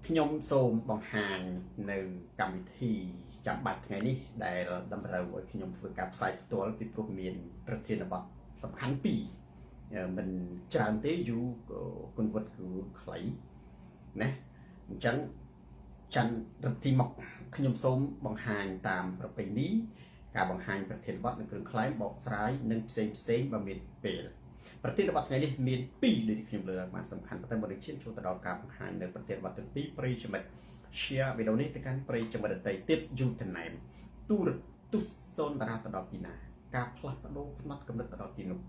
ខ្ញុំសូមបង្ហាញនៅកម្មវិធីចាំបាច់ថ្ងៃនេះដែលតម្រូវឲ្យខ្ញុំធ្វើការផ្សាយផ្ទាល់ពីព្រោះមានប្រធានបទសំខាន់ពីរមិនច្រើនទេយូរគុណវត្តគឺខ្លីណាអញ្ចឹងច័ន្ទរទីមកខ្ញុំសូមបង្ហាញតាមប្រពៃណីការបង្ហាញប្រធានបទនិងគ្រឿងក្លែងបកស្រាយនិងផ្សេងបើមានពេលប្រធានបទថ្ងៃនេះមាន2ដូចខ្ញុំលើកបានសំខាន់ប៉ុន្តែមុននឹងឈានចូលទៅដល់ការបង្ហាញនៅប្រធានបទទាំងពីរប្រិយមិត្ត share វីដេអូនេះទៅកាន់ប្រិយមិត្តដទៃទៀតយូរតំណែងទូរទស្សន៍សូនតារាទៅដល់ពីណាការផ្លាស់ប្ដូរផ្នែកកំណត់ទៅដល់ទីនោះ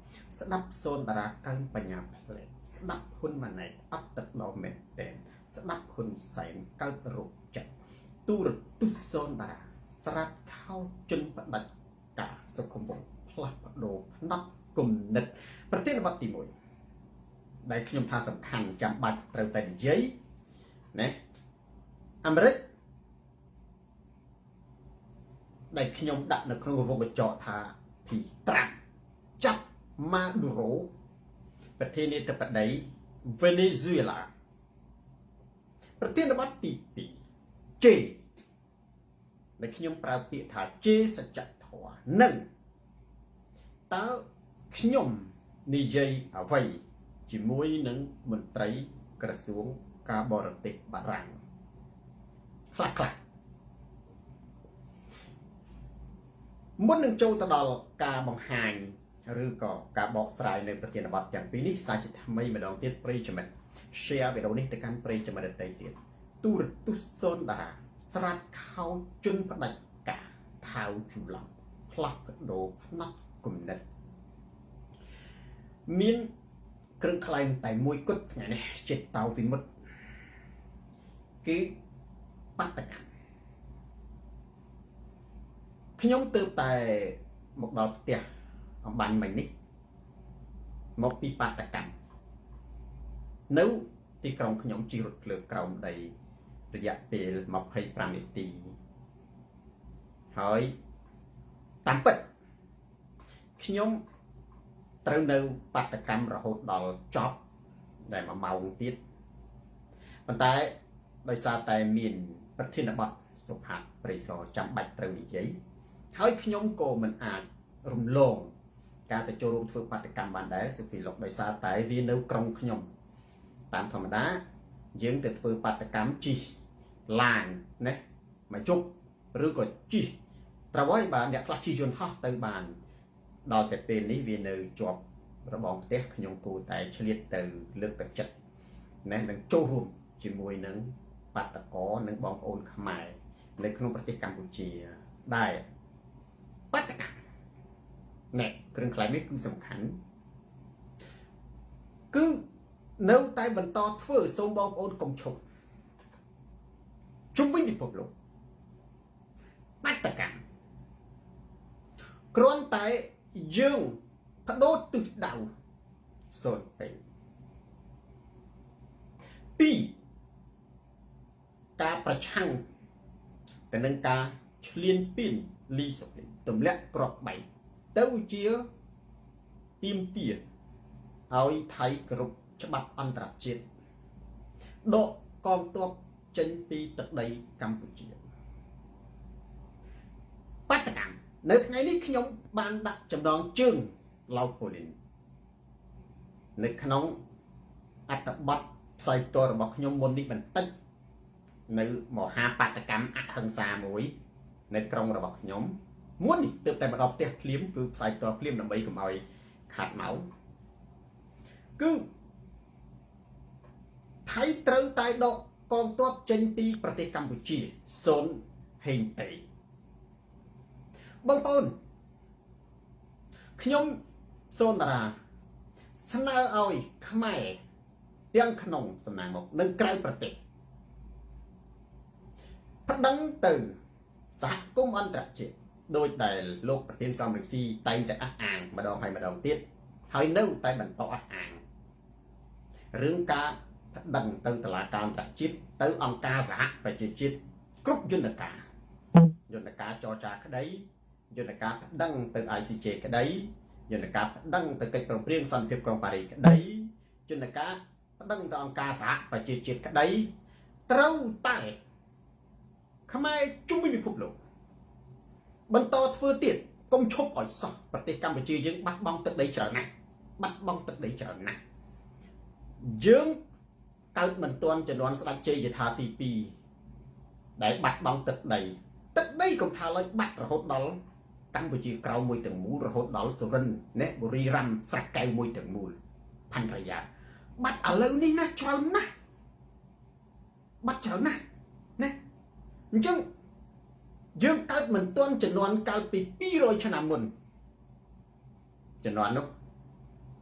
ស្ដាប់សូនតារាកើនបញ្ញាផ្លែស្ដាប់ហ៊ុនម៉ាណែតអត់ទឹកដល់មែនតែនស្ដាប់ហ៊ុនសែនកើតរោគចិត្តទូរទស្សន៍សូនតារាស្រាត់ខោជនផ្ដាច់ការសុខុមវង្សផ្លាស់ប្ដូរផ្នែកគំនិតប្រធានបទទី1ដែលខ្ញុំថាសំខាន់ចាំបាច់ត្រូវតែនិយាយណាអាមេរិកដែលខ្ញុំដាក់នៅក្នុងវងកញ្ចក់ថាភីត្រាំចាប់ម៉ាឌូរ៉ូប្រធានាធិបតីវេណេស៊ុយអេឡាប្រធានបទទី2ជេដែលខ្ញុំប្រើពាក្យថាជេសច្ចធម៌និងតើខ្ញុំនិយាយអ្វីជាមួយនឹងមន្ត្រីក្រសួងការបរទេសបារាំងខ្លះមុននឹងចូលទៅដល់ការបង្ហាញឬក៏ការបកស្រាយនៅប្រធានបទទាំងពីរនេះសាជាថ្មីម្ដងទៀតប្រិយមិត្ត share វីដេអូនេះទៅកាន់ប្រិយមិត្តដទៃទៀតទូរទស្សន៍សូនតារាស្រាត់ខោជនផ្ដាច់ការថៅជូឡង់ផ្លាស់ប្ដូរផ្នែកគំនិតមានគ្រឿងក្លែងតែមួយគត់ថ្ងៃនេះចិត្តតៅវិមុតគឺបាតកម្មខ្ញុំទើបតែមកដល់ផ្ទះអំបញ្ញមិញនេះមកពីបាតកម្មនៅទីក្រុងខ្ញុំជិះរថភ្លើងក្រោមដីរយៈពេល25នាទីហើយតាមពិតខ្ញុំត្រូវនៅបាតកម្មរហូតដល់ចប់ដែល1ម៉ោងទៀតប៉ុន្តែដោយសារតែមានប្រធានបទសុផាតប្រិយសរចាំបាច់ត្រូវនិយាយហើយខ្ញុំក៏មិនអាចរំលងការទៅចូលរួមធ្វើបាតកម្មបានដែរសូហ្វីឡុកដោយសារតែវានៅក្រុងខ្ញុំតាមធម្មតាយើងទៅធ្វើបាតកម្មជិះឡានណាមកជប់ឬក៏ជិះត្រូវហើយបាទអ្នកខ្លះជិះយន្តហោះទៅបានដល់តែពេលនេះវានៅជាប់របងផ្ទះខ្ញុំគួរតែឆ្លៀតទៅលើកទឹកចិត្តណានឹងចូលរួមជាមួយនឹងបាតកោនិងបងប្អូនខ្មែរនៅក្នុងប្រទេសកម្ពុជាដែរបាតកម្មណែគ្រឿងក្លែងនេះគឺសំខាន់គឺនៅតែបន្តធ្វើសូមបងប្អូនកុំឈប់ជុំវិញពិភពលោកបាតកម្មគ្រាន់តែយើងបដូរទិសដៅសូនពេញ2ការប្រឆាំងទៅនឹងការឈ្លានពានលីសុលីនទម្លាក់គ្រាប់បែកទៅជាទាមទារឲ្យថៃគោរពច្បាប់អន្តរជាតិដកកងទ័ពចេញពីទឹកដីកម្ពុជាបាតកម្មនៅថ្ងៃនេះខ្ញុំបានដាក់ចំណងជើងឡៅប៉ូលីននៅក្នុងអត្ថបទផ្សាយផ្ទាល់របស់ខ្ញុំមុននេះបន្តិចនៅមហាបាតកម្មអហិង្សាមួយនៅក្រុងរបស់ខ្ញុំមុននេះទើបតែមកដល់ផ្ទះភ្លាមគឺផ្សាយផ្ទាល់ភ្លាមដើម្បីកុំឲ្យខាត់ម៉ោងគឺថៃត្រូវតែដកកងទ័ពចេញពីប្រទេសកម្ពុជាសូនហេងតេបងប្អូនខ្ញុំសូនតារាស្នើឲ្យខ្មែរទាំងក្នុងសំណាងមកនិងក្រៅប្រទេសប្តឹងទៅសហគមន៍អន្តរជាតិដោយដែលលោកប្រធានសំរងស៊ីតែងតែអះអាងម្ដងហើយម្ដងទៀតហើយនៅតែបន្តអះអាងរឿងការប្តឹងទៅតុលាការអន្តរជាតិទៅអង្គការសហប្រជាជាតិគ្រប់យន្តការចរចាក្តីយន្តការប្តឹងទៅ ICJ ក្តីយន្តការប្តឹងទៅកិច្ចព្រមព្រៀងសន្តិភាពក្រុងប៉ារីសក្តីយន្តការប្តឹងទៅអង្គការសហប្រជាជាតិក្តី ត្រូវតែខ្មែរជុំវិញពិភពលោកបន្តធ្វើទៀតកុំឈប់ឲ្យសោះប្រទេសកម្ពុជាយើងបាត់បង់ទឹកដីច្រើនណាស់បាត់បង់ទឹកដីច្រើនណាស់យើងកើតមិនទាន់ជំនាន់ស្ដេចជ័យយថាទី2ដែលបាត់បង់ទឹកដីកុំថាឡើយបាត់រហូតដល់កម្ពុជាក្រៅមួយទាំងមូលរហូតដល់សុរិន្ទណាបុរីរ៉ាំស្រះកែវមួយទាំងមូលផាន់រយ៉ាបាត់ឥឡូវនេះណាច្រើនណាស់បាត់ច្រើនណាស់ណាអញ្ចឹងយើងកើតមិនទាន់ជំនាន់កាលពី200ឆ្នាំមុនជំនាន់នោះ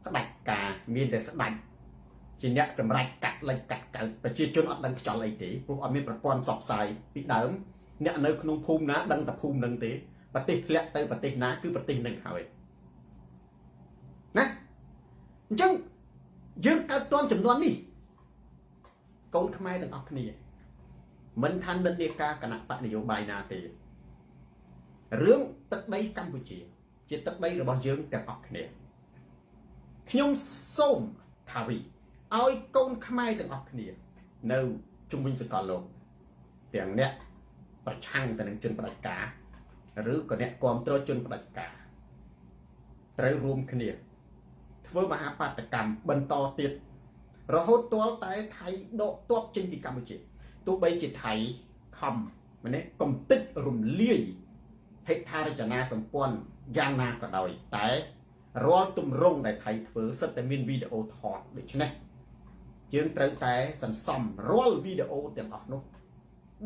ស្ដេចការមានតែស្ដេចជាអ្នកសម្រេចកាត់លិចកាត់កើតប្រជាជនអត់ដឹងខ្យល់អីទេព្រោះអត់មានប្រព័ន្ធផ្សព្វផ្សាយពីដើមអ្នកនៅក្នុងភូមិណាដឹងតែភូមិនឹងទេប្រទេសធ្លាក់ទៅប្រទេសណាគឺប្រទេសនឹងហើយណាអញ្ចឹងយើងកើតទាន់ចំនួននេះកូនខ្មែរទាំងអស់គ្នាមិនថានិន្នាការគណៈបកនយោបាយណាទេរឿងទឹកដីកម្ពុជាជាទឹកដីរបស់យើងទាំងអស់គ្នាខ្ញុំសូមថាវិឲ្យកូនខ្មែរទាំងអស់គ្នានៅជុំវិញសកលលោកទាំងអ្នកប្រឆាំងទៅនឹងជនផ្ដាច់ការឬក៏អ្នកគ្រប់គ្រងជនផ្ដាច់ការត្រូវរួមគ្នាធ្វើមហាបាតកម្មបន្តទៀតរហូតទាល់តែថៃដកទ័ពចេញពីកម្ពុជាទោះបីជាថៃខំម្នេះកំតិចរំលាយហេដ្ឋារចនាសម្ព័ន្ធយ៉ាងណាក៏ដោយតែរាល់ទម្រង់ដែលថៃធ្វើសិតតែមានវីដេអូថតដូច្នេះយើងត្រូវតែសន្សំរាល់វីដេអូទាំងអស់នោះ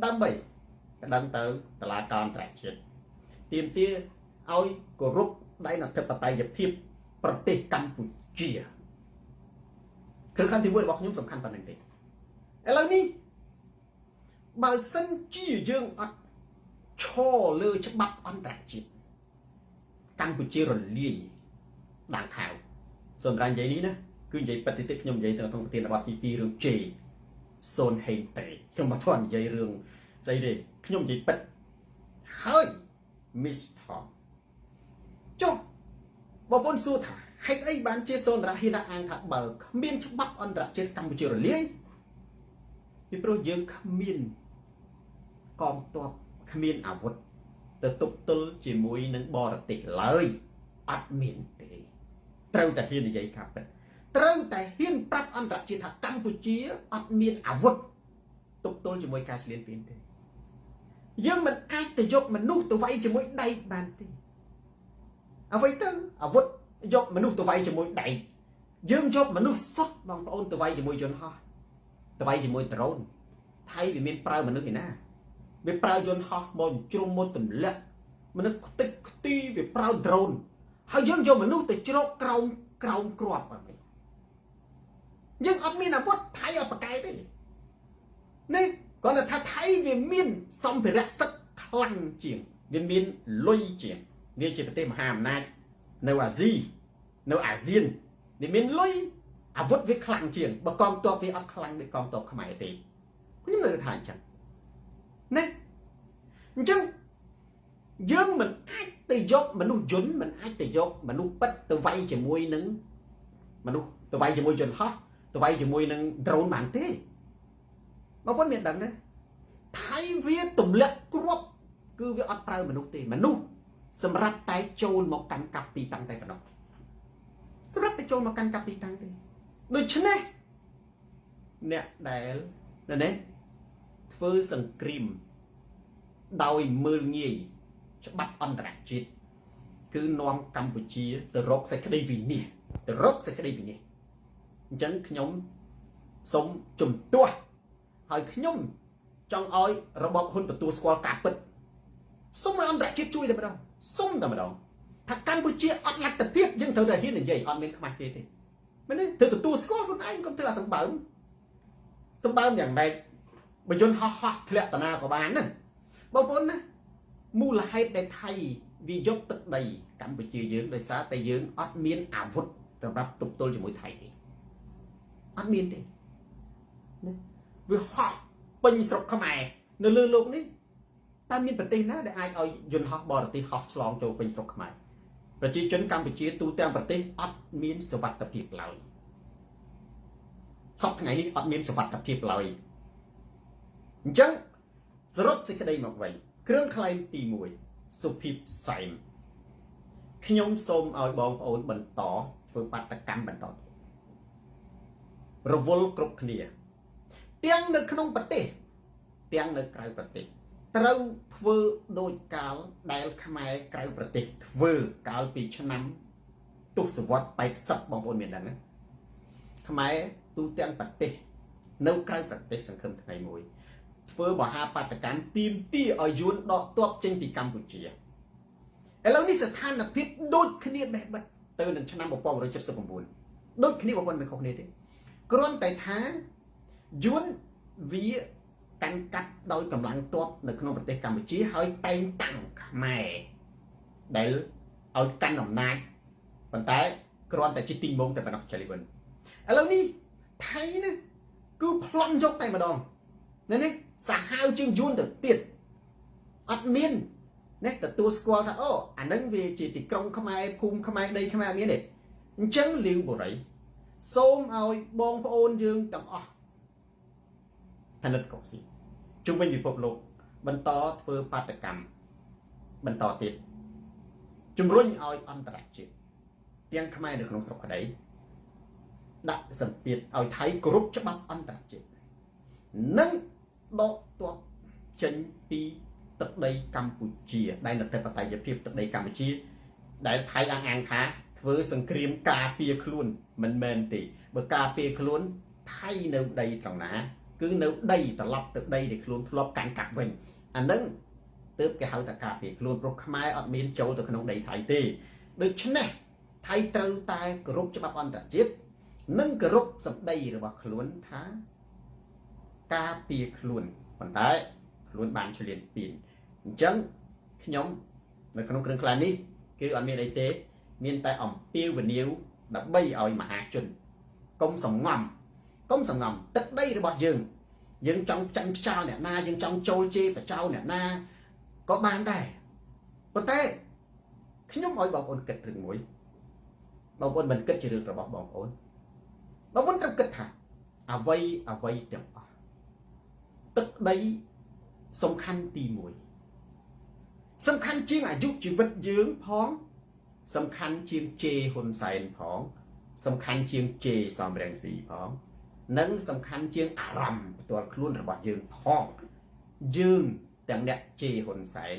ដើម្បីដឹងទៅតុលាការអន្តរជាតិទាមទារឲ្យគោរពដែនអធិបតេយ្យភាពប្រទេសកម្ពុជាគឺขั้นទី1របស់ខ្ញុំសំខាន់ប៉ុណ្្នឹងទេឥឡូវនេះបើសិនជាយើងអត់ឈរលើច្បាប់អន្តរជាតិកម្ពុជារលាយដាំងខៅសម្រាប់និយាយនេះណាគឺនិយាយបតិទិខ្ញុំនិយាយទៅក្នុងប្រធានបទទី2រឿងជេសូនហេងតេខ្ញុំមកធន់និយាយរឿងស្អីទេខ្ញុំនិយាយពិតហើយមីសថមចុះបងប្អូនសួរថាហេតុអីបានជាសូនរ៉ាហ៊ីណាអាងថាបើគ្មានច្បាប់អន្តរជាតិកម្ពុជារលាយពីព្រោះយើងគ្មានកងទ័ពគ្មានអាវុធទៅទប់ទល់ជាមួយនឹងបរទេសឡើយអត់មានទេត្រូវតែហ៊ាននិយាយថាពិតត្រូវតែហ៊ានប្រាប់អន្តរជាតិថាកម្ពុជាអត់មានអាវុធទប់ទល់ជាមួយការឈ្លានពានទេយើងមិនអាចទៅយកមនុស្សទៅវាយជាមួយដៃបានទេអ្វីទៅអាវុធយកមនុស្សទៅវាយជាមួយដៃយើងយកមនុស្សសុទ្ធបងប្អូនទៅវាយជាមួយយន្តហោះទៅវាយជាមួយដ្រូនថៃវាមានប្រើមនុស្សឯណាវាប្រើយន្តហោះមកជ្រុំមកទម្លាក់មនុស្សខ្ទេចខ្ទីវាប្រើដ្រូនហើយយើងយកមនុស្សទៅជ្រកក្រោមគ្រាប់អីយើងអត់មានអាវុធថៃអត់ប្រកែកទេនេះគាត់ថាថៃវាមានសម្ភារៈសឹកខ្លាំងជាងវាមានលុយជាងវាជាប្រទេសមហាអំណាចនៅអាស៊ីនៅអាស៊ានវាមានលុយអាវុធវាខ្លាំងជាងបើកងទ័ពវាអត់ខ្លាំងដូចកងទ័ពខ្មែរទេខ្ញុំលើកថាអញ្ចឹងណាអញ្ចឹងយើងមិនអាចទៅយកមនុស្សយន្តមិនអាចទៅយកមនុស្សពិតទៅវាយជាមួយនឹងមនុស្សទៅវាយជាមួយយន្តហោះទៅវាយជាមួយនឹងដ្រូនបានទេបងប្អូនមានដឹងទេថៃវាទម្លាក់គ្រាប់គឺវាអត់ប្រើមនុស្សទេមនុស្សសម្រាប់តែចូលមកកាន់កាប់ទីតាំងតែប៉ុណ្ណោះសម្រាប់តែចូលមកកាន់កាប់ទីតាំងទេដូច្នេះអ្នកដែលនេះធ្វើសង្គ្រាមដោយមើលងាយច្បាប់អន្តរជាតិគឺនាំកម្ពុជាទៅរកសេចក្តីវិនិច្ឆ័យទៅរកសេចក្តីវិនិច្ឆ័យអញ្ចឹងខ្ញុំសូមជំទាស់ហើយខ្ញុំចង់ឲ្យរបបហ៊ុនទទួលស្គាល់ការពិតសូមឲ្យអន្តរជាតិជួយតែម្ដងសូមតែម្ដងថាកម្ពុជាអត់លទ្ធភាពយើងត្រូវតែហ៊ាននិយាយអត់មានខ្មាស់ទេមែនទេត្រូវទទួលស្គាល់ខ្លួនឯងកុំធ្វើអាសម្បើមយ៉ាងម៉េចបើយន្តហោះធ្លាក់តាណាក៏បានណាបងប្អូនណាមូលហេតុដែលថៃវាយកទឹកដីកម្ពុជាយើងដោយសារតែយើងអត់មានអាវុធសម្រាប់ទប់ទល់ជាមួយថៃទេអត់មានទេណាវាហោះពេញស្រុកខ្មែរនៅលើโลกនេះតែមានប្រទេសណាដែលអាចឲ្យយន្តហោះបរទេសហោះឆ្លងចូលពេញស្រុកខ្មែរប្រជាជនកម្ពុជាទូទាំងប្រទេសអត់មានសុវត្ថិភាពឡើយសពថ្ងៃនេះអត់មានសុវត្ថិភាពឡើយ អញ្ចឹងសរុបសេចក្តីមកវិញគ្រឿងខ្លែងទី1សុភិបសែមខ្ញុំសូមឲ្យបងប្អូនបន្តធ្វើបាតកម្មបន្តរវល់គ្រប់គ្នាទាំងនៅក្នុងប្រទេសទាំងនៅក្រៅប្រទេសត្រូវធ្វើដោយកាលដែលខ្មែរក្រៅប្រទេសធ្វើកាលពីឆ្នាំទសវត្ស80បងប្អូនមានដឹងណាខ្មែរទូទាំងប្រទេសនៅក្រៅប្រទេសសង្ឃឹមថ្ងៃមួយធ្វើមហាបាតកម្មទាមទារឲ្យយួនដកទ័ពចេញពីកម្ពុជាឥឡូវនេះស្ថានភាពដូចគ្នាបេះបិទទៅនឹងឆ្នាំ1979ដូចគ្នាបងប្អូនមិនខុសគ្នាទេគ្រាន់តែថាយួនវាកាន់កាប់ដោយកម្លាំងទ័ពនៅក្នុងប្រទេសកម្ពុជាហើយតែងតាំងខ្មែរដែលឲ្យកាន់អំណាចប៉ុន្តែគ្រាន់តែជាទីមងតែប៉ុណ្ណោះចលីវិនឥឡូវនេះថៃណាគឺប្លន់យកតែម្ដងនេះសាហាវជាងយួនទៅទៀតអត់មាននេះទទួលស្គាល់ថាអូអានឹងវាជាទីក្រុងខ្មែរភូមិខ្មែរដីខ្មែរអត់មានទេអញ្ចឹងលាវបុរីសូមឲ្យបងប្អូនយើងទាំងអស់ឋានិតកុកស៊ីជុំវិញពិភពលោកបន្តធ្វើបាតកម្មបន្តទៀតជំរុញឲ្យអន្តរជាតិទាំងខ្មែរនៅក្នុងស្រុកក្តីដាក់សម្ពាធឲ្យថៃគោរពច្បាប់អន្តរជាតិនិងដកទ័ពចេញពីទឹកដីកម្ពុជាដែលនៅតែបតេយ្យភាពទឹកដីកម្ពុជាដែលថៃអះអាងថាធ្វើសង្គ្រាមការពារខ្លួនមិនមែនទេបើការពារខ្លួនថៃនៅដីត្រង់ណាគឺនៅដីត្រឡប់ទៅដីដែលខ្លួនធ្លាប់កាន់កាប់វិញអានឹងទើបគេហៅថាការពារខ្លួនព្រោះខ្មែរអត់មានចូលទៅក្នុងដីថៃទេដូច្នេះថៃត្រូវតែគោរពច្បាប់អន្តរជាតិនិងគោរពសម្ដីរបស់ខ្លួនថាការពារខ្លួនប៉ុន្តែខ្លួនបានឆ្លៀនពៀនអញ្ចឹងខ្ញុំនៅក្នុងគ្រឿងខ្លែងនេះគឺអត់មានអីទេមានតែអំពាវនាវដើម្បីឲ្យមហាជនកុំសំងំទឹកដីរបស់យើងចង់ចាញ់ខ្យល់អ្នកណាយើងចង់ចូលជេរបចោអ្នកណាក៏បានដែរប៉ុន្តែខ្ញុំឲ្យបងប្អូនគិតរឿងមួយបងប្អូនមិនគិតជារឿងរបស់បងប្អូនត្រូវគិតថាអ្វីទាំងអស់ទឹកដីសំខាន់ទី1សំខាន់ជាងអាយុជីវិតយើងផងសំខាន់ជាងជេហ៊ុនសែនផងសំខាន់ជាងជេសំរងស៊ីផងនិងសំខាន់ជាងអារម្មណ៍ផ្ទាល់ខ្លួនរបស់យើងផងយើងទាំងអ្នកជេហ៊ុនសែន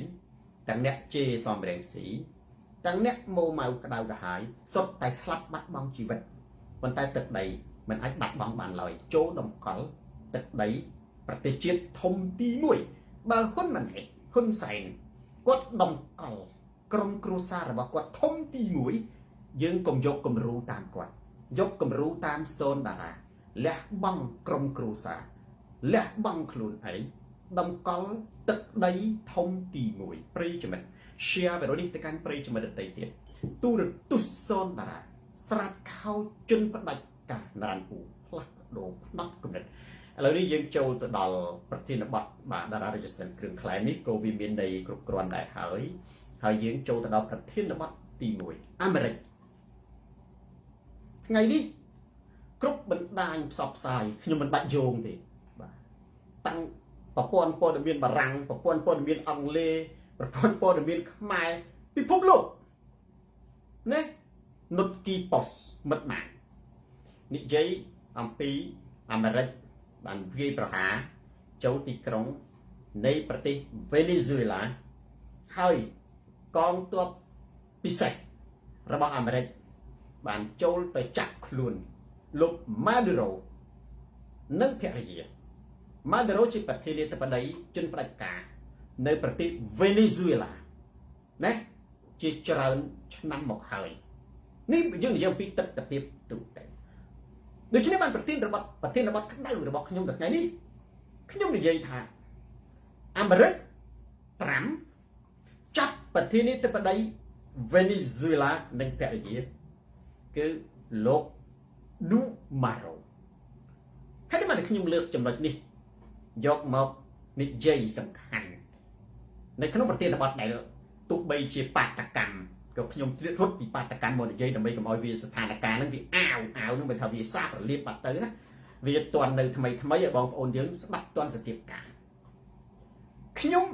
ទាំងអ្នកជេសំរងស៊ីទាំងអ្នកម៉ូម៉ៅក្តៅក្រហាយសុទ្ធតែស្លាប់បាត់បង់ជីវិតប៉ុន្តែទឹកដីមិនអាចបាត់បង់បានឡើយចូលតម្កល់ទឹកដីប្រទេសជាតិធំទី1បើហ៊ុនម៉ាណែតហ៊ុនសែនគាត់តម្កល់ក្រុមគ្រួសាររបស់គាត់ធំទី1យើងកុំយកគំរូតាមគាត់យកគំរូតាមសូនតារាលះបង់ក្រុមគ្រួសារលះបង់ខ្លួនឯងតម្កល់ទឹកដីធំទី1ប្រិយមិត្ត share វីដេអូនេះទៅកាន់ប្រិយមិត្តដទៃទៀតទូរទស្សន៍សូនតារាស្រាតខោជន់ផ្ដាច់ការណានពូផ្លាស់ប្ដូរផ្នត់គំនិតឥឡូវនេះយើងចូលទៅដល់ប្រធានបទបាទតារារាជសិនគ្រឿងខ្លែងនេះក៏វាមានន័យគ្រប់គ្រាន់ដែរហើយយើងចូលទៅដល់ប្រធានបទទី1អាមេរិកថ្ងៃនេះគ្រប់បណ្ដាញផ្សព្វផ្សាយខ្ញុំមិនបាច់យោងទេបាទតាំងប្រព័ន្ធព័ត៌មានបារាំងប្រព័ន្ធព័ត៌មានអង់គ្លេសប្រព័ន្ធព័ត៌មានខ្មែរពិភពលោកណានុតគីប៉ុសមិត្តម៉ាននិយាយអំពីអាមេរិកបានវាយប្រហារចូលទីក្រុងនៃប្រទេសវេណេស៊ុយឡាហើយកងទ័ពពិសេសរបស់អាមេរិកបានចូលទៅចាប់ខ្លួនលោកម៉ាឌូរ៉ូនិងភរិយាម៉ាឌូរ៉ូជាប្រធានាធិបតីជនផ្ដាច់ការនៅប្រទេសវេណេស៊ុយឡាណាជាច្រើនឆ្នាំមកហើយនេះយើងនិយាយអំពីទស្សនវិជ្ជាទូទៅដូច្នេះបានប្រធានបទក្តៅរបស់ខ្ញុំនៅថ្ងៃនេះខ្ញុំនិយាយថាអាមេរិកត្រាំចាប់ប្រធានាធិបតីវេណេស៊ុយឡានិងភរិយាគឺលោកឌូម៉ារ៉ូហើយបានខ្ញុំលើកចំណុចនេះយកមកនិយាយសំខាន់នៅក្នុងប្រធានបទដែលទោះបីជាបាតកម្មក៏ខ្ញុំជ្រៀតរត់ពីបាតកម្មមកនិយាយដើម្បីកុំឲ្យវាស្ថានភាពហ្នឹងវាអាវនឹងមិនថាវាសាប្រលៀបបាត់ទៅណាវាតន់នៅថ្មីឲ្យបងប្អូនយើងស្ដាប់តន់សភាពការ ខ្ញុំ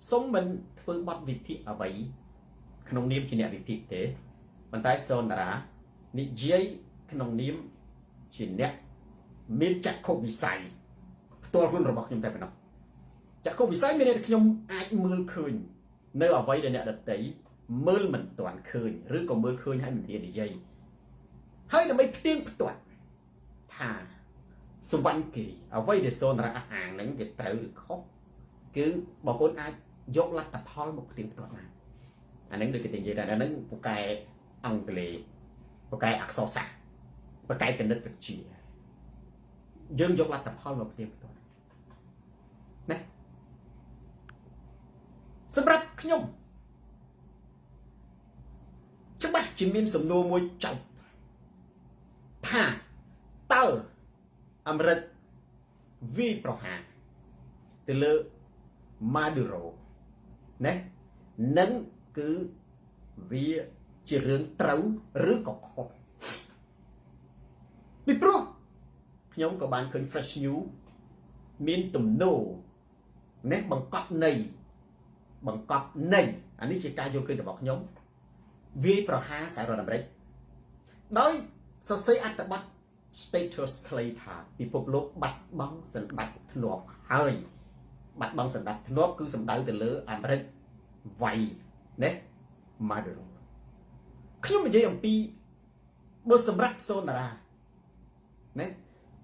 សូមមិនធ្វើបទវិភាគអ្វីក្នុងនាមជាអ្នកវិភាគទេប៉ុន្តែសូនតារានិយាយក្នុងនាមជាអ្នកមានចក្ខុវិស័យផ្ទាល់ខ្លួនរបស់ខ្ញុំតែប៉ុណ្ណោះចក្ខុវិស័យមានន័យថាខ្ញុំអាចមើលឃើញនៅអ្វីដែលអ្នកដទៃមើលមិនទាន់ឃើញឬក៏មើលឃើញហើយមិនហ៊ាននិយាយហើយដើម្បីផ្ទៀងផ្ទាត់ថាសវណ្ណគិរីអ្វីដែលសូនតារាអះអាងហ្នឹងវាត្រូវឬខុសគឺបងប្អូនអាចយកលទ្ធផលមកផ្ទៀងផ្ទាត់បានអាហ្នឹងដូចគេនិយាយថាអាហ្នឹងពូកែអង់គ្លេសពូកែអក្សរសាស្ត្រពូកែគណិតវិទ្យាយើងយកលទ្ធផលមកផ្ទៀងផ្ទាត់ណាសម្រាប់ខ្ញុំច្បាស់ជាមានសំណួរមួយចោទថាតើអាមេរិកវាយប្រហារទៅលើម៉ាឌូរ៉ូណានឹងគឺវាជារឿងត្រូវឬក៏ខុសពីព្រោះខ្ញុំក៏បានឃើញ Fresh News មានទំនោរណាបង្កប់ន័យអានេះជាការយល់ឃើញរបស់ខ្ញុំវាយប្រហារសហរដ្ឋអាមេរិកដោយសរសេរអត្ថបទ status ខ្លីថាពិភពលោកបាត់បង់សណ្ដាប់ធ្នាប់ហើយបាត់បង់សណ្ដាប់ធ្នាប់គឺសំដៅទៅលើអាមេរិកវាយណាម៉ាឌូរ៉ូខ្ញុំនិយាយអំពីបើសម្រាប់សូនារាណា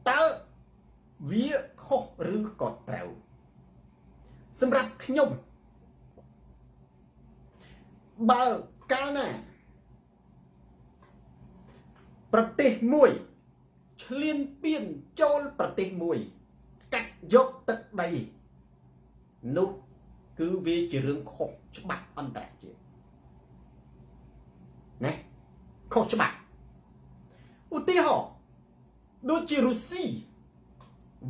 តើវាខុសឬក៏ត្រូវសម្រាប់ខ្ញុំបើកាលណាប្រទេសមួយឈ្លានពានចូលប្រទេសមួយកាត់យកទឹកដីនោះគឺវាជារឿងខុសច្បាប់អន្តរជាតិណាខុសច្បាប់ឧទាហរណ៍ដូចជារុស្ស៊ី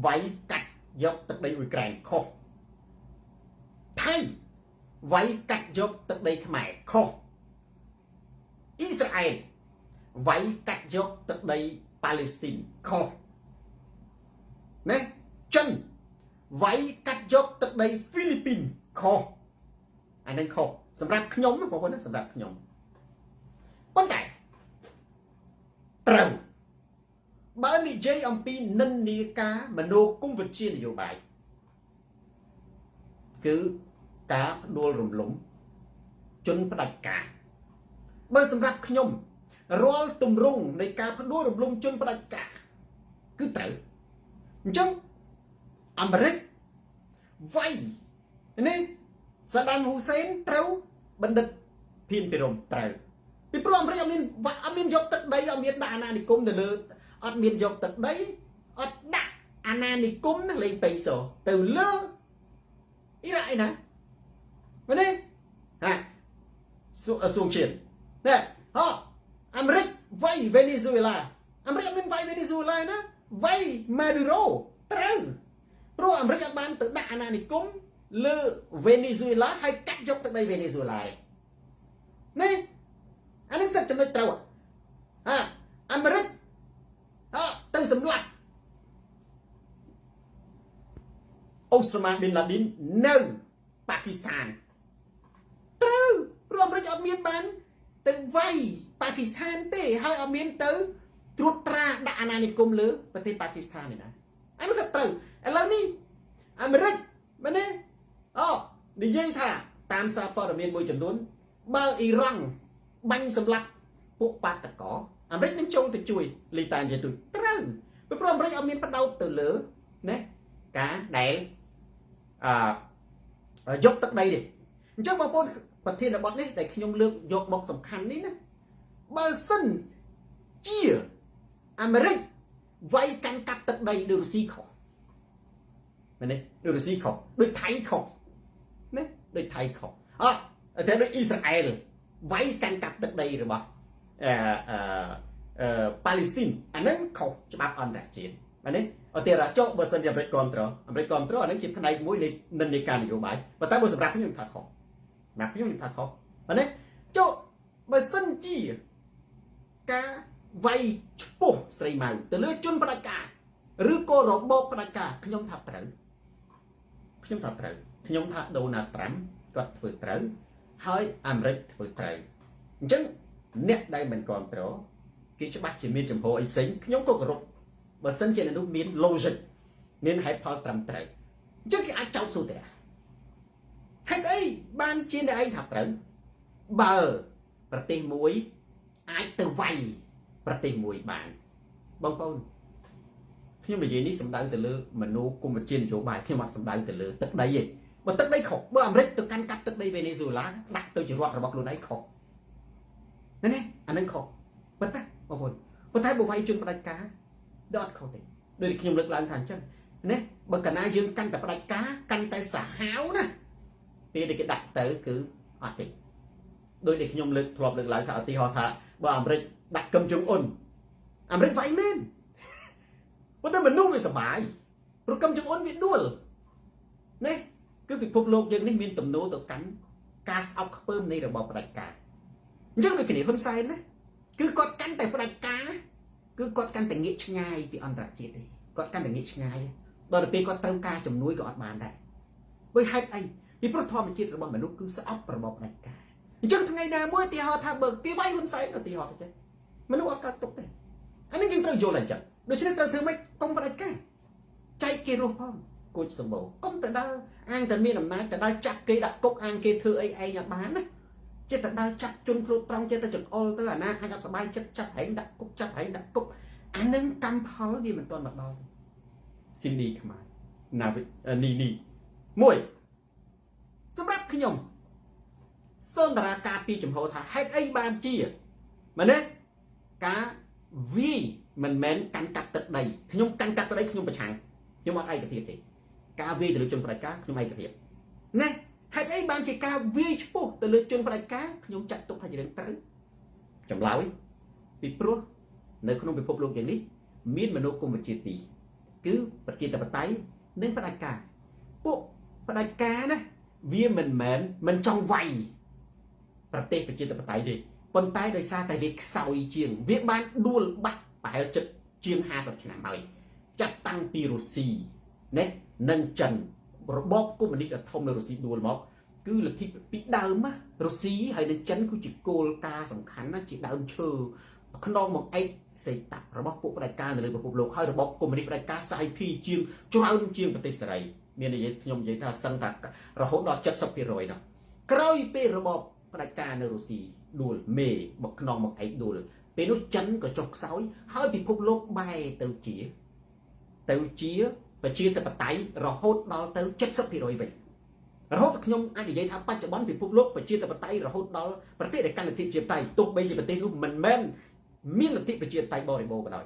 វាយកាត់យកទឹកដីអ៊ុយក្រែនខុសថៃវាយកាត់យកទឹកដីខ្មែរខុសអ៊ីស្រាអែលវាយកាត់យកទឹកដីប៉ាឡេស្ទីនខុសណាចិនវាយកាត់យកទឹកដីហ្វីលីពីនខុសអានេះខុសសម្រាប់ខ្ញុំបងប្អូនណាសម្រាប់ខ្ញុំប៉ុន្តែត្រូវបើនិយាយអំពីនិន្នាការមនោគមវិជ្ជានយោបាយគឺការផ្ដួលរំលំជនផ្ដាច់ការបើសម្រាប់ខ្ញុំរាល់ទម្រង់នៃការផ្ដួលរំលំជនផ្ដាច់ការគឺត្រូវអញ្ចឹងអាមេរិកវាយនេះសាដាមហ៊ូសេនត្រូវបណ្ឌិតភៀនពិរមត្រូវពីព្រោះអាមេរិកអត់មានយកទឹកដីអត់មានដាក់អាណានិគមទៅលើអត់មានយកទឹកដីអត់ដាក់អាណានិគមណាលេងពេញសទៅលើអ៊ីរ៉ាក់ឯណាមែនទេហាសួងជាតិណែអាមេរិកវាយវេនេស៊ុយអេឡាអាមេរិកអត់មានវាយវេនេស៊ុយអេឡាណាវាយម៉ាឌូរ៉ូត្រូវព្រោះអាមេរិកអត់បានទៅដាក់អាណានិគមលើវេនេស៊ុយអេឡាហើយកាត់យកទឹកដីវេនេស៊ុយអេឡាទេនេះអានេះសិតចំណុចត្រូវអាមេរិកទៅសម្លាប់អូសាម៉ាប៊ីនឡាឌីននៅប៉ាគីស្ថានត្រូវព្រោះអាមេរិកអត់មានបានទៅវាយប៉ាគីស្ថានទេហើយអត់មានទៅត្រួតត្រាដាក់អាណានិគមលើប្រទេសប៉ាគីស្ថាននេះណាអានោះក៏ត្រូវឥឡូវនេះអាមេរិកមែនទេនិយាយថាតាមសារព័ត៌មានមួយចំនួនបើអ៊ីរ៉ង់បាញ់សម្លាប់ពួកបាតកោអាមេរិកនឹងចូលទៅជួយលីតានិយាយទៅត្រូវព្រោះអាមេរិកអត់មានបដោតទៅលើណាការដែលយកទឹកដីនេះអញ្ចឹងបងប្អូនប្រធានបទនេះដែលខ្ញុំលើកយកមកសំខាន់នេះណាបើសិនជាអាមេរិកវាយកាន់កាប់ទឹកដីដូចរុស្ស៊ីខុសមែនទេដូចរុស្ស៊ីខុសដូចថៃខុសណាដូចថៃខុសតែដូចអ៊ីស្រាអែលវាយកាន់កាប់ទឹកដីរបស់ប៉ាឡេស្ទីនអានឹងខុសច្បាប់អន្តរជាតិមែនទេអត់ទេចុះបើសិនជាអាមេរិកគ្រប់គ្រងអានឹងជាផ្នែកមួយនៃនិន្នាការនយោបាយប៉ុន្តែបើសម្រាប់ខ្ញុំថាខុសណាខ្ញុំថាខុសមែនទេចុះបើសិនជាការវាយឈ្មោះស្រីម៉ៅទៅលើជនផ្ដាច់ការឬក៏របបផ្ដាច់ការខ្ញុំថាត្រូវខ ខ្ញុំថាត្រូវខ្ញុំថាដូណាល់ត្រាំគាត់ធ្វើត្រូវហើយអាមេរិកធ្វើត្រូវអញ្ចឹងអ្នកដែលមិនគ្រប់គ្រងគេច្បាស់ជាមានចំហអីផ្សេងខ្ញុំក៏គោរពបើសិនជានោះមាន logic មានហេតុផលត្រឹមត្រូវអញ្ចឹងគេអាចចោទសួរទេហេតុអីបានជាអ្នកឯងថាត្រូវបើប្រទេសមួយអាចទៅវាយប្រទេសមួយបានបងប្អូនខ្ញុំនិយាយនេះសំដៅទៅលើមនោគមវិជ្ជានយោបាយខ្ញុំអត់សំដៅទៅលើទឹកដីទេបើទឹកដីខុសបើអាមេរិកទៅកាន់កាប់ទឹកដីវេណេស៊ុយឡាដាក់ទៅជារដ្ឋរបស់ខ្លួនឯងខុសណាអានឹងខុសប៉ុន្តែបងប្អូនប៉ុន្តែបើវាយជនផ្ដាច់ការដល់អត់ខុសទេដូចខ្ញុំលើកឡើងថាអញ្ចឹងណាបើកាលណាយើងកាន់តែផ្ដាច់ការកាន់តែសាហាវណាពេលដែលគេដាក់ទៅគឺអត់ទេដោយដែលខ្ញុំធ្លាប់លើកឡើងថាឧទាហរណ៍ថាបើអាមេរិកដាក់កឹមចុងអ៊ុនអាមេរិកវាយមែនប៉ុន្តែមនុស្សវាសុបាយព្រោះកឹមចុងអ៊ុនវាដួលណាគឺពិភពលោកយើងនេះមានទំនោរទៅកាន់ការស្អប់ខ្ពើមនៃរបបផ្ដាច់ការអញ្ចឹងដូចគ្នាហ៊ុនសែនណាគឺគាត់កាន់តែផ្ដាច់ការគឺគាត់កាន់តែងាកឆ្ងាយពីអន្តរជាតិទេគាត់កាន់តែងាកឆ្ងាយដល់ទៅពេលគាត់ត្រូវការជំនួយក៏អត់បានដែរដោយហេតុអីពីព្រោះធម្មជាតិរបស់មនុស្សគឺស្អប់របបផ្ដាច់ការអញ្ចឹងថ្ងៃណាមួយឧទាហរណ៍ថាបើគេវាយហ៊ុនសែនឧទាហរណ៍ទៅចេះមនុស្សអត់កើតទុកទេអានេះយើងត្រូវយល់អញ្ចឹងដូច្នេះត្រូវធ្វើម៉េចកុំផ្ដាច់ការចែកគេរស់ផងគួចសម្បូរកុំទៅដើរអាងតែមានអំណាចទៅដើរចាប់គេដាក់គុកអាងគេធ្វើអីឯងអត់បានណាចិត្តទៅដើរចាប់ជនគ្រូត្រង់ចិត្តទៅចង្អុលទៅអាណាអាចអត់សុបាយចិត្តចាប់ឯងដាក់គុកចាប់ឯងដាក់គុកអានឹងកម្មផលវាមិនទាន់មកដល់ស៊ីនីខ្មែរណានេះមួយសម្រាប់ខ្ញុំសូមតារាការពីចំហថាហេតុអីបានជាមែនទេការវាយមិនមែនកាន់កាប់ទឹកដីខ្ញុំកាន់កាប់ទឹកដីខ្ញុំប្រឆាំងខ្ញុំអត់ឯកភាពទេការវាយទៅលើជនផ្ដាច់ការខ្ញុំឯកភាពណាហេតុអីបានជាការវាយឈ្មោះទៅលើជនផ្ដាច់ការខ្ញុំចាត់ទុកថាជារឿងត្រូវចម្លើយពីព្រោះនៅក្នុងពិភពលោកយ៉ាងនេះមានមនោគមវិជ្ជាពីរគឺប្រជាធិបតេយ្យនិងផ្ដាច់ការពួកផ្ដាច់ការណាវាមិនចង់វាយប្រទេសប្រជាធិបតេយ្យទេប៉ុន្តែដោយសារតែវាខ្សោយជាងវាបានដួលបាត់ប្រហែលចិត្តជាង50ឆ្នាំហើយចាត់តាំងពីរុស្ស៊ីណានិងចិនរបបកុម្មុយនីសដ៏ធំនៅរុស្ស៊ីដួលមកគឺលទ្ធិពីដើមរុស្ស៊ីហើយនិងចិនគឺជាគោលការណ៍សំខាន់ណាជាដើមឈើខ្នងមកឯកសេតរបស់ពួកផ្ដាច់ការនៅលើពិភពលោកហើយរបបកុម្មុយនីសផ្ដាច់ការសាយភីជាងច្រើនជាងប្រទេសសេរីមាននិយាយខ្ញុំនិយាយថាសឹងថារហូតដល់ 70% នោះក្រោយពេលរបបផ្ដាច់ការនៅរុស្ស៊ីដួលមេមកខ្នងមកឯកដួលពេលនោះចិនក៏ចុះខ្សោយហើយពិភពលោកបែរទៅជាប្រជាធិបតេយ្យរហូតដល់ទៅ 70% វិញរហូតខ្ញុំអាចនិយាយថាបច្ចុប្បន្នពិភពលោកប្រជាធិបតេយ្យរហូតដល់ប្រទេសដែលកាន់លទ្ធិប្រជាធិបតេយ្យទោះបីជាប្រទេសនោះមិនមែនមានលទ្ធិប្រជាធិបតេយ្យបរិបូរណ៍ក៏ដោយ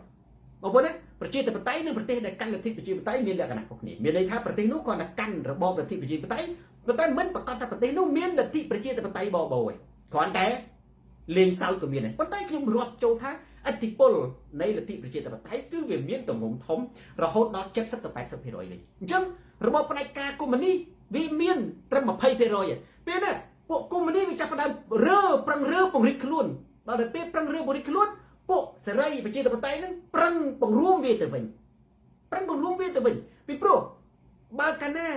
បងប្អូនណាប្រជាធិបតេយ្យនិងប្រទេសដែលកាន់លទ្ធិប្រជាធិបតេយ្យមានលក្ខណៈខុសគ្នាមានន័យថាប្រទេសនោះគាត់តែកាន់របបលទ្ធិប្រជាធិបតេយ្យប៉ុន្តែមិនប្រកាសថាប្រទេសនោះមានលទ្ធិប្រជាធិបតេយ្យបរិបូរណ៍គ្រាន់តែលេងសើចក៏មានដែរប៉ុន្តែខ្ញុំរាប់ចូលថាឥទ្ធិពលនៃលទ្ធិប្រជាធិបតេយ្យគឺវាមានទំហំធំរហូតដល់ 70 ទៅ 80% វិញអញ្ចឹងរបបផ្ដាច់ការកុម្មុយនីសវាមានត្រឹម 20% ពេលណាពួកកុម្មុយនីសវាចាប់ផ្ដើមប្រឹងពង្រីកខ្លួនដល់ទៅពេលប្រឹងពង្រីកខ្លួនពួកសេរីប្រជាធិបតេយ្យហ្នឹងប្រឹងពង្រួមវាទៅវិញពីព្រោះបើកាលណា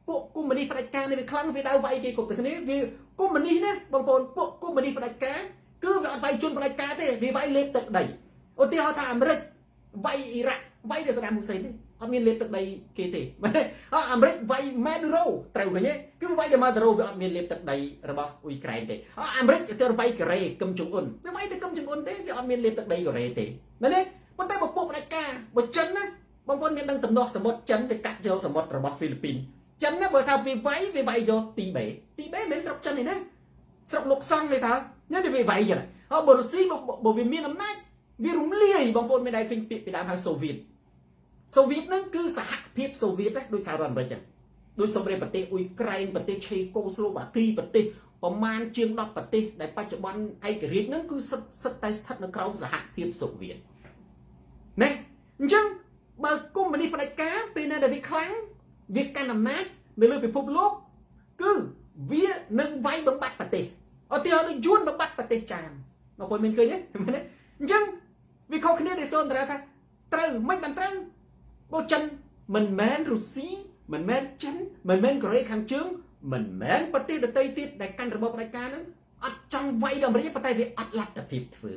ពួកកុម្មុយនីសផ្ដាច់ការនេះវាខ្លាំងវាដៅវាយគេគ្រប់តែគ្នាវាកុម្មុយនីសណាបងប្អូនពួកកុម្មុយនីសផ្ដាច់ការគឺវាអត់វាយជនផ្ដាច់ការទេវាវាយលេបទឹកដីឧទាហរណ៍ថាអាមេរិកវាយអ៊ីរ៉ាក់វាយទៅសាដាមហ៊ូសេនទេអត់មានលេបទឹកដីគេទេមែនទេអាមេរិកវាយម៉ាឌូរ៉ូត្រូវឃើញទេគឺវាយទៅម៉ាឌូរ៉ូវាអត់មានលេបទឹកដីរបស់អ៊ុយក្រែនទេអាមេរិកទៅវាយកូរ៉េកឹមចុងអ៊ុនវាវាយទៅកឹមចុងអ៊ុនទេវាអត់មានលេបទឹកដីកូរ៉េទេមែនទេប៉ុន្តែពួកផ្ដាច់ការបើចិនណាបងប្អូនមានដឹងតំណោះសមុទ្រចិនទៅកាត់យកសមុទ្ររបស់ហ្វីលីពីនចិនណាបើថាវាវាយយកទីបេមិនស្រុកចិនទេណាស្រុកលោកសង់ទេតើញ៉ាំវាវាយចឹងហើយបើរុស្ស៊ីបើវាមានអំណាចវារំលាយបងប្អូនមានដែរឃើញពាក្យពីដើមហៅសូវៀតហ្នឹងគឺសហភាពសូវៀតដែរដោយសារអាមេរិកចឹងដោយសម្រាប់ប្រទេសអ៊ុយក្រែនប្រទេសឆេកូស្លូវ៉ាគីប្រទេសប្រមាណជាង10ប្រទេសដែលបច្ចុប្បន្នឯករាជ្យហ្នឹងគឺសិតតែស្ថិតនៅក្រោមសហភាពសូវៀតណាអញ្ចឹងបើកុម្មុយនីសផ្ដាច់ការពេលណាដែលវាខ្លាំងវាកាន់អំណាចនៅលើពិភពលោកគឺវានឹងវាយបំបត្តិប្រទេសឧទាហរណ៍ដូចយួនបំបត្តិប្រទេសចាមបងប្អូនមានឃើញទេមែនទេអញ្ចឹងវាខុសគ្នាដែលសូនតាថាត្រូវមិនបានត្រូវបើចិនមិនមែនរុស្ស៊ី mình men chấn mình men có đấy kháng trướng mình men bật tiết tây tiết đại cănរបបđạiការហ្នឹងអត់ចង់វាយដល់ម្រាប៉ុន្តែវាអត់លទ្ធភាពធ្វើ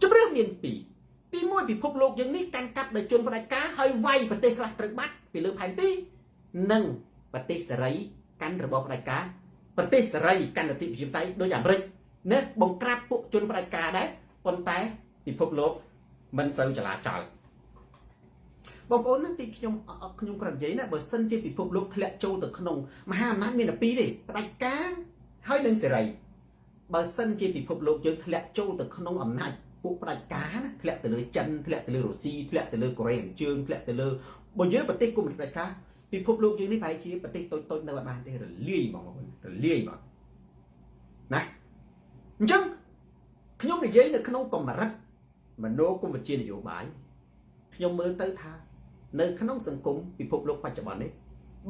ជម្រើសមានពីរទី1ពិភពលោកយើងនេះកាន់កាប់ដោយជនផ្ដាច់ការហើយវាយប្រទេសខ្លះត្រូវបាត់ពីលើផែនទីនិងប្រទេសសេរីកាន់របបផ្ដាច់ការប្រទេសសេរីកាន់លទ្ធិប្រជាធិបតេយ្យដូចអាមេរិកណាបង្ក្រាបពួកជនផ្ដាច់ការដែរប៉ុន្តែពិភពលោកមិនសូវចលាចលបងប្អូនណាទីខ្ញុំគ្រាន់និយាយណាបើសិនជាពិភពលោកធ្លាក់ចូលទៅក្នុងមហាអំណាចមានតែពីរទេផ្ដាច់ការហើយនឹងសេរីបើសិនជាពិភពលោកយើងធ្លាក់ចូលទៅក្នុងអំណាចពួកផ្ដាច់ការណាធ្លាក់ទៅលើចិនធ្លាក់ទៅលើរុស្ស៊ីធ្លាក់ទៅលើកូរ៉េខាងជើងធ្លាក់ទៅលើបើយើងប្រទេសកុម្មុយនីសផ្ដាច់ការពិភពលោកយើងនេះប្រហែលជាប្រទេសតូចៗនៅអត់បានទេរលាយបងប្អូនរលាយបងណាអញ្ចឹងខ្ញុំនិយាយនៅក្នុងកម្រិតមនោគមវិជ្ជានយោបាយខ្ញុំមើលទៅថានៅក្នុងសង្គមពិភពលោកបច្ចុប្បន្ននេះ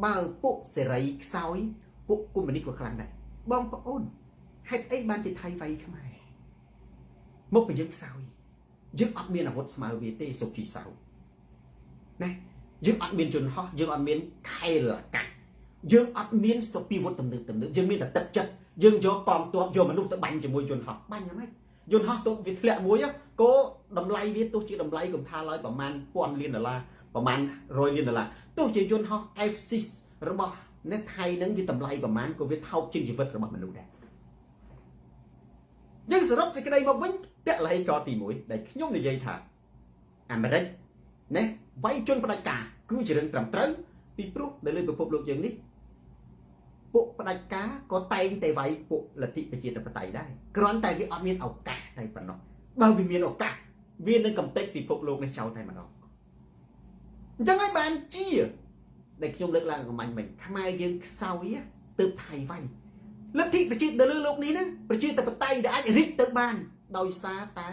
បើពួកសេរីខ្សោយពួកកុម្មុយនីសក៏ខ្លាំងដែរបងប្អូនហេតុអីបានជាថៃវាយខ្មែរមកពីយើងខ្សោយយើងអត់មានអាវុធស្មើវាទេសុខជីសៅណាយើងអត់មានយន្តហោះយើងអត់មានខែលអាកាសយើងអត់មានសុពីវុធទំនើបយើងមានតែទឹកចិត្តយើងយកកងទ័ពយកមនុស្សទៅបាញ់ជាមួយយន្តហោះបាញ់យ៉ាងម៉េចយន្តហោះទោះវាធ្លាក់មួយក៏តម្លៃវាទោះជាតម្លៃកំថាឡើយប្រហែល1000លានដុល្លារប្រហែល100លានដុល្លារទោះជាយន្តហោះ F6 របស់នៅថៃនឹងវាតម្លៃប្រហែលក៏វាថោកជាងជីវិតរបស់មនុស្សដែរយើងសរុបសេចក្តីមកវិញពាក់ល័យកទី1ដែលខ្ញុំនិយាយថាអាមេរិកណាវាយជនផ្ដាច់ការគឺជារឿងត្រឹមត្រូវពីព្រោះនៅលើពិភពលោកយើងនេះពួកផ្ដាច់ការក៏តែងតែវាយពួកលទ្ធិប្រជាធិបតេយ្យដែរគ្រាន់តែវាអត់មានឱកាសតែប៉ុណ្ណោះបើវាមានឱកាសវានឹងកំទេចពិភពលោកនេះចោលតែម្ដងអញ្ចឹងហើយបានជាដែលខ្ញុំលើកឡើងកំាញ់មិញខ្មែរយើងខ្សោយទើបថៃវាយលទ្ធិប្រជានៅលើលោកនេះណាប្រជាធិបតេយ្យដែលអាចរីកទៅបានដោយសារតែ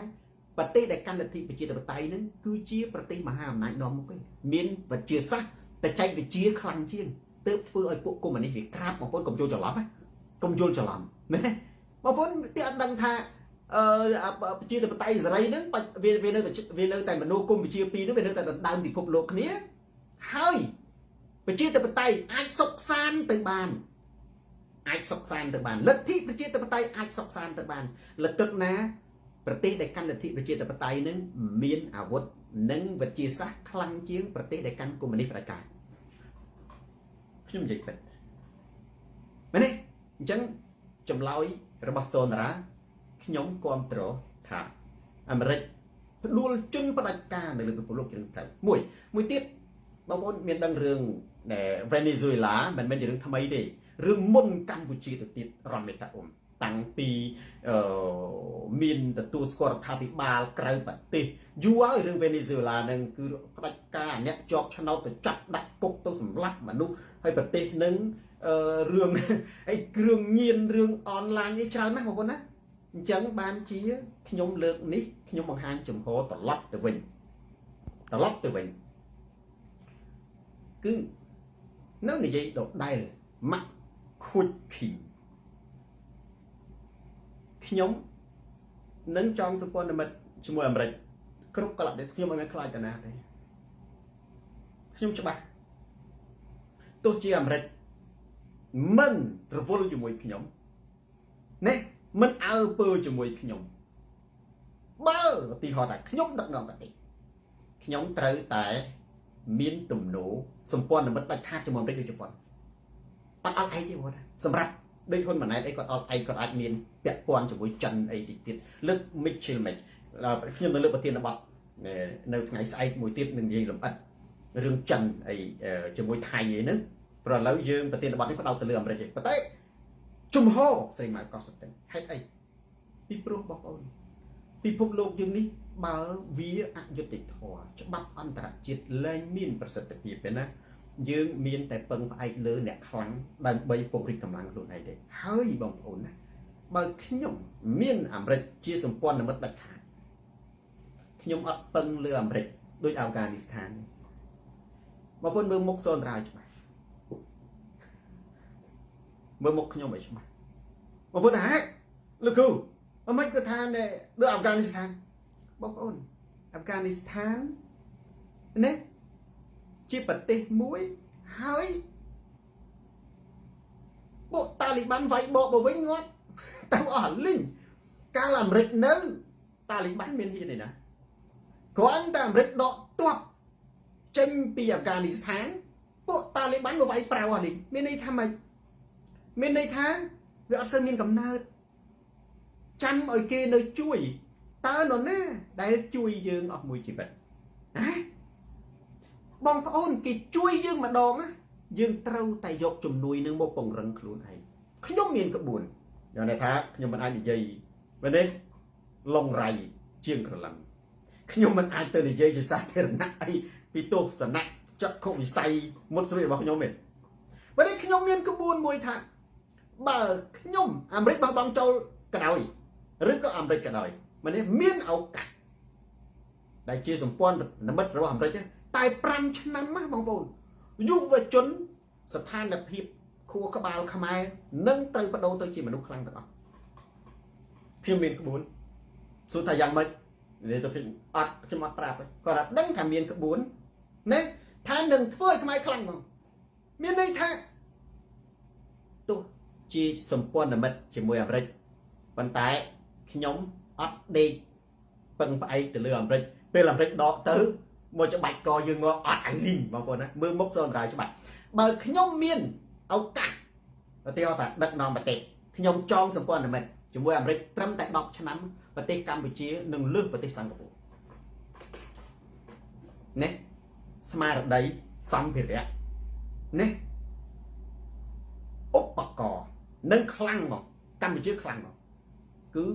ប្រទេសដែលកាន់លទ្ធិប្រជាធិបតេយ្យហ្នឹងគឺជាប្រទេសមហាអំណាចនាំមុខឯងមានវិទ្យាសាស្ត្របច្ចេកវិទ្យាខ្លាំងជាងទើបធ្វើឲ្យពួកកុម្មុយនីសវាក្រាបបងប្អូនកុំយល់ច្រឡំណាកុំយល់ច្រឡំមែនទេបងប្អូនទីអត់ដឹងថាប្រជាធិបតេយ្យសេរីហ្នឹងវានៅតែមនោគមវិជ្ជាពីរហ្នឹងវានៅតែដណ្ដើមពិភពលោកគ្នាហើយប្រជាធិបតេយ្យអាចសុខសាន្តទៅបានអាចសុខសាន្តទៅបានលទ្ធិប្រជាធិបតេយ្យអាចសុខសាន្តទៅបានលទ្ធិណាប្រទេសដែលកាន់លទ្ធិប្រជាធិបតេយ្យនឹងមានអាវុធនិងវិទ្យាសាស្ត្រខ្លាំងជាងប្រទេសដែលកាន់កុម្មុយនីសផ្ដាច់ការខ្ញុំនិយាយពិតមែនទេអញ្ចឹងចម្លើយរបស់សូនារាខ្ញុំគាំទ្រថាអាមេរិកផ្ដួលជនផ្ដាច់ការនៅលើពិភពលោកជាត្រូវមួយទៀតបងប្អូនមានដឹងរឿងវេណេស៊ុយឡាមិនមែនជារឿងថ្មីទេរឿងមុនកម្ពុជាទៅទៀតរ៉ាមេតាអ៊ុំតាំងពីមានទទួលស្គាល់រដ្ឋាភិបាលក្រៅប្រទេសយូរហើយរឿងវេណេស៊ុយឡានឹងគឺផ្ដាច់ការអ្នកជាប់ឆ្នោតទៅចាប់ដាក់គុកទៅសម្លាប់មនុស្សហើយប្រទេសនឹងរឿងអីគ្រឿងញៀនរឿងអនឡាញនេះច្រើនណាស់បងប្អូនណាអញ្ចឹងបានជាខ្ញុំលើកនេះខ្ញុំបង្ហាញចំហត្រឡប់ទៅវិញគឺនៅនិយាយដដែលម៉ាក់ខូចឃីខ្ញុំនឹងចង់សម្ព័ន្ធមិត្តជាមួយអាមេរិកគ្រប់កលៈទេសខ្ញុំមិនមានខ្លាចតាណាទេខ្ញុំច្បាស់ទោះជាអាមេរិកមិនរវល់ជាមួយខ្ញុំណែមិនអើពើជាមួយខ្ញុំបើឧទាហរណ៍ថាខ្ញុំដឹកនាំប្រទេសខ្ញុំត្រូវតែមានទំនោរសម្ព័ន្ធមិត្តដាច់ខាតជាមួយអាមេរិកដូចជប៉ុនអត់អត់អីទេបងសម្រាប់ដូចហ៊ុនម៉ាណែតអីគាត់អត់អីគាត់អាចមានពាក់ព័ន្ធជាមួយចិនអីតិចទៀតលើក Mitchell ខ្ញុំនៅលើប្រធានបទនៅថ្ងៃស្អែកមួយទៀតនឹងនិយាយលម្អិតរឿងចិនអីជាមួយថៃអីហ្នឹងព្រោះឥឡូវយើងប្រធានបទនេះផ្ដោតទៅលើអាមេរិកឯងប៉ុន្តែជំហរស្រីម៉ៅកោះសតិនហេតុអីពីព្រោះបងប្អូនពិភពលោកយើងនេះបើវាអយុត្តិធម៌ច្បាប់អន្តរជាតិលែងមានប្រសិទ្ធភាពទេណាយើងមានតែពឹងផ្អែកលើអ្នកខ្លាំងដើម្បីពង្រីកកម្លាំងខ្លួនឯងទេហើយបងប្អូនណាបើខ្ញុំមានអាមេរិកជាសម្ព័ន្ធមិត្តដាច់ខាតខ្ញុំអត់ពឹងលើអាមេរិកដូចអាហ្វហ្គានីស្ថានបងប្អូនមើលមុខសូនរាយច្បាស់មើលមុខខ្ញុំឲ្យច្បាស់បងប្អូនថាលោកគ្រូអមិនក៏ថាដូចអាហ្វហ្គានីស្ថានបងប្អូនអាហ្វហ្គានីស្ថានណា ជាប្រទេសមួយហើយពួកតាលីបានវាយបកមកវិញងាត់ទៅអស់លីងកាលអាមេរិកនៅតាលីបានមានហ៊ានទេណាគ្រាន់តែអាមេរិកដកទ័ពចេញពីអាហ្វហ្គានីស្ថានពួកតាលីបានមកវាយប្រៅអស់នេះមានន័យថាម៉េចមានន័យថាវាអត់សូវមានកំណើតចាំឲ្យគេនៅជួយតើនរណាដែលជួយយើងអស់មួយជីវិតណាបងប្អូនគេជួយយើងម្ដងណាយើងត្រូវតែយកជំនួយនឹងមកពង្រឹងខ្លួនឯងខ្ញុំមានក្បួនយ៉ាងនេះថាខ្ញុំមិនអាចនិយាយមែនទេឡុងរៃជាងក្រឡឹមខ្ញុំមិនអាចទៅនិយាយជាសាធារណៈអីពីទស្សនៈចក្ខុវិស័យមុតស្រួយរបស់ខ្ញុំទេបើនេះខ្ញុំមានក្បួនមួយថាបើខ្ញុំអាមេរិកបោះបង់ចូលក៏ដោយឬក៏អាមេរិកក៏ដោយមែនទេមានឱកាសដែលជាសម្ព័ន្ធមិត្តរបស់អាមេរិកតែ5ឆ្នាំណាបងប្អូនយុវជនស្ថានភាពខួរក្បាលខ្មែរនឹងត្រូវបដូរទៅជាមនុស្សខ្លាំងទាំងអស់ខ្ញុំមានក្បួនសួរថាយ៉ាងម៉េចនិយាយទៅខ្ញុំអត់ប្រាប់គាត់ថាដឹងថាមានក្បួនណាថានឹងធ្វើឲ្យខ្មែរខ្លាំងហ្មងមានន័យថាទោះជាសម្ព័ន្ធមិត្តជាមួយអាមេរិកប៉ុន្តែខ្ញុំអត់ដេកពឹងផ្អែកទៅលើអាមេរិកពេលអាមេរិកដកទៅមកច្បាច់កយើងមកអត់អាលីងបងប្អូនណាមើលមុខសនរាយច្បាស់បើខ្ញុំមានឱកាសឧទាហរណ៍ថាដឹកនាំប្រទេសខ្ញុំចងសម្ព័ន្ធមិត្តជាមួយអាមេរិកត្រឹមតែ10ឆ្នាំប្រទេសកម្ពុជានឹងលើសប្រទេសសិង្ហបុរីណាស្មារតីសម្ភារៈណាឧបករណ៍នឹងខ្លាំងមកកម្ពុជាខ្លាំងមកគឺ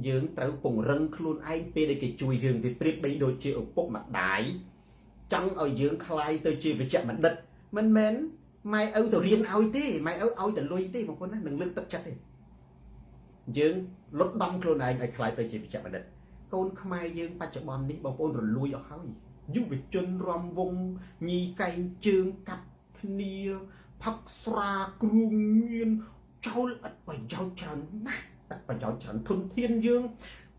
យើងត្រូវពង្រឹងខ្លួនឯងពេលដែលគេជួយយើងវាប្រៀបបីដូចជាឪពុកម្ដាយចង់ឲ្យយើងคลายទៅជាវិជ្ជបណ្ឌិតមិនមែនម៉ែឪទៅរៀនឲ្យទេម៉ែឪឲ្យតែលុយទេបងប្អូនណានឹងលើកទឹកចិត្តទេយើងលុតដំខ្លួនឯងឲ្យคลายទៅជាវិជ្ជបណ្ឌិតកូនខ្មែរយើងបច្ចុប្បន្ននេះបងប្អូនរលួយអស់ហើយយុវជនរំវងញីកែងជើងកាប់គ្នាផឹកស្រាគ្រឿងញៀនចូលឥតប្រយោជន៍ច្រើនណាស់ប្រយោជន៍ច្រើនធនធានយើង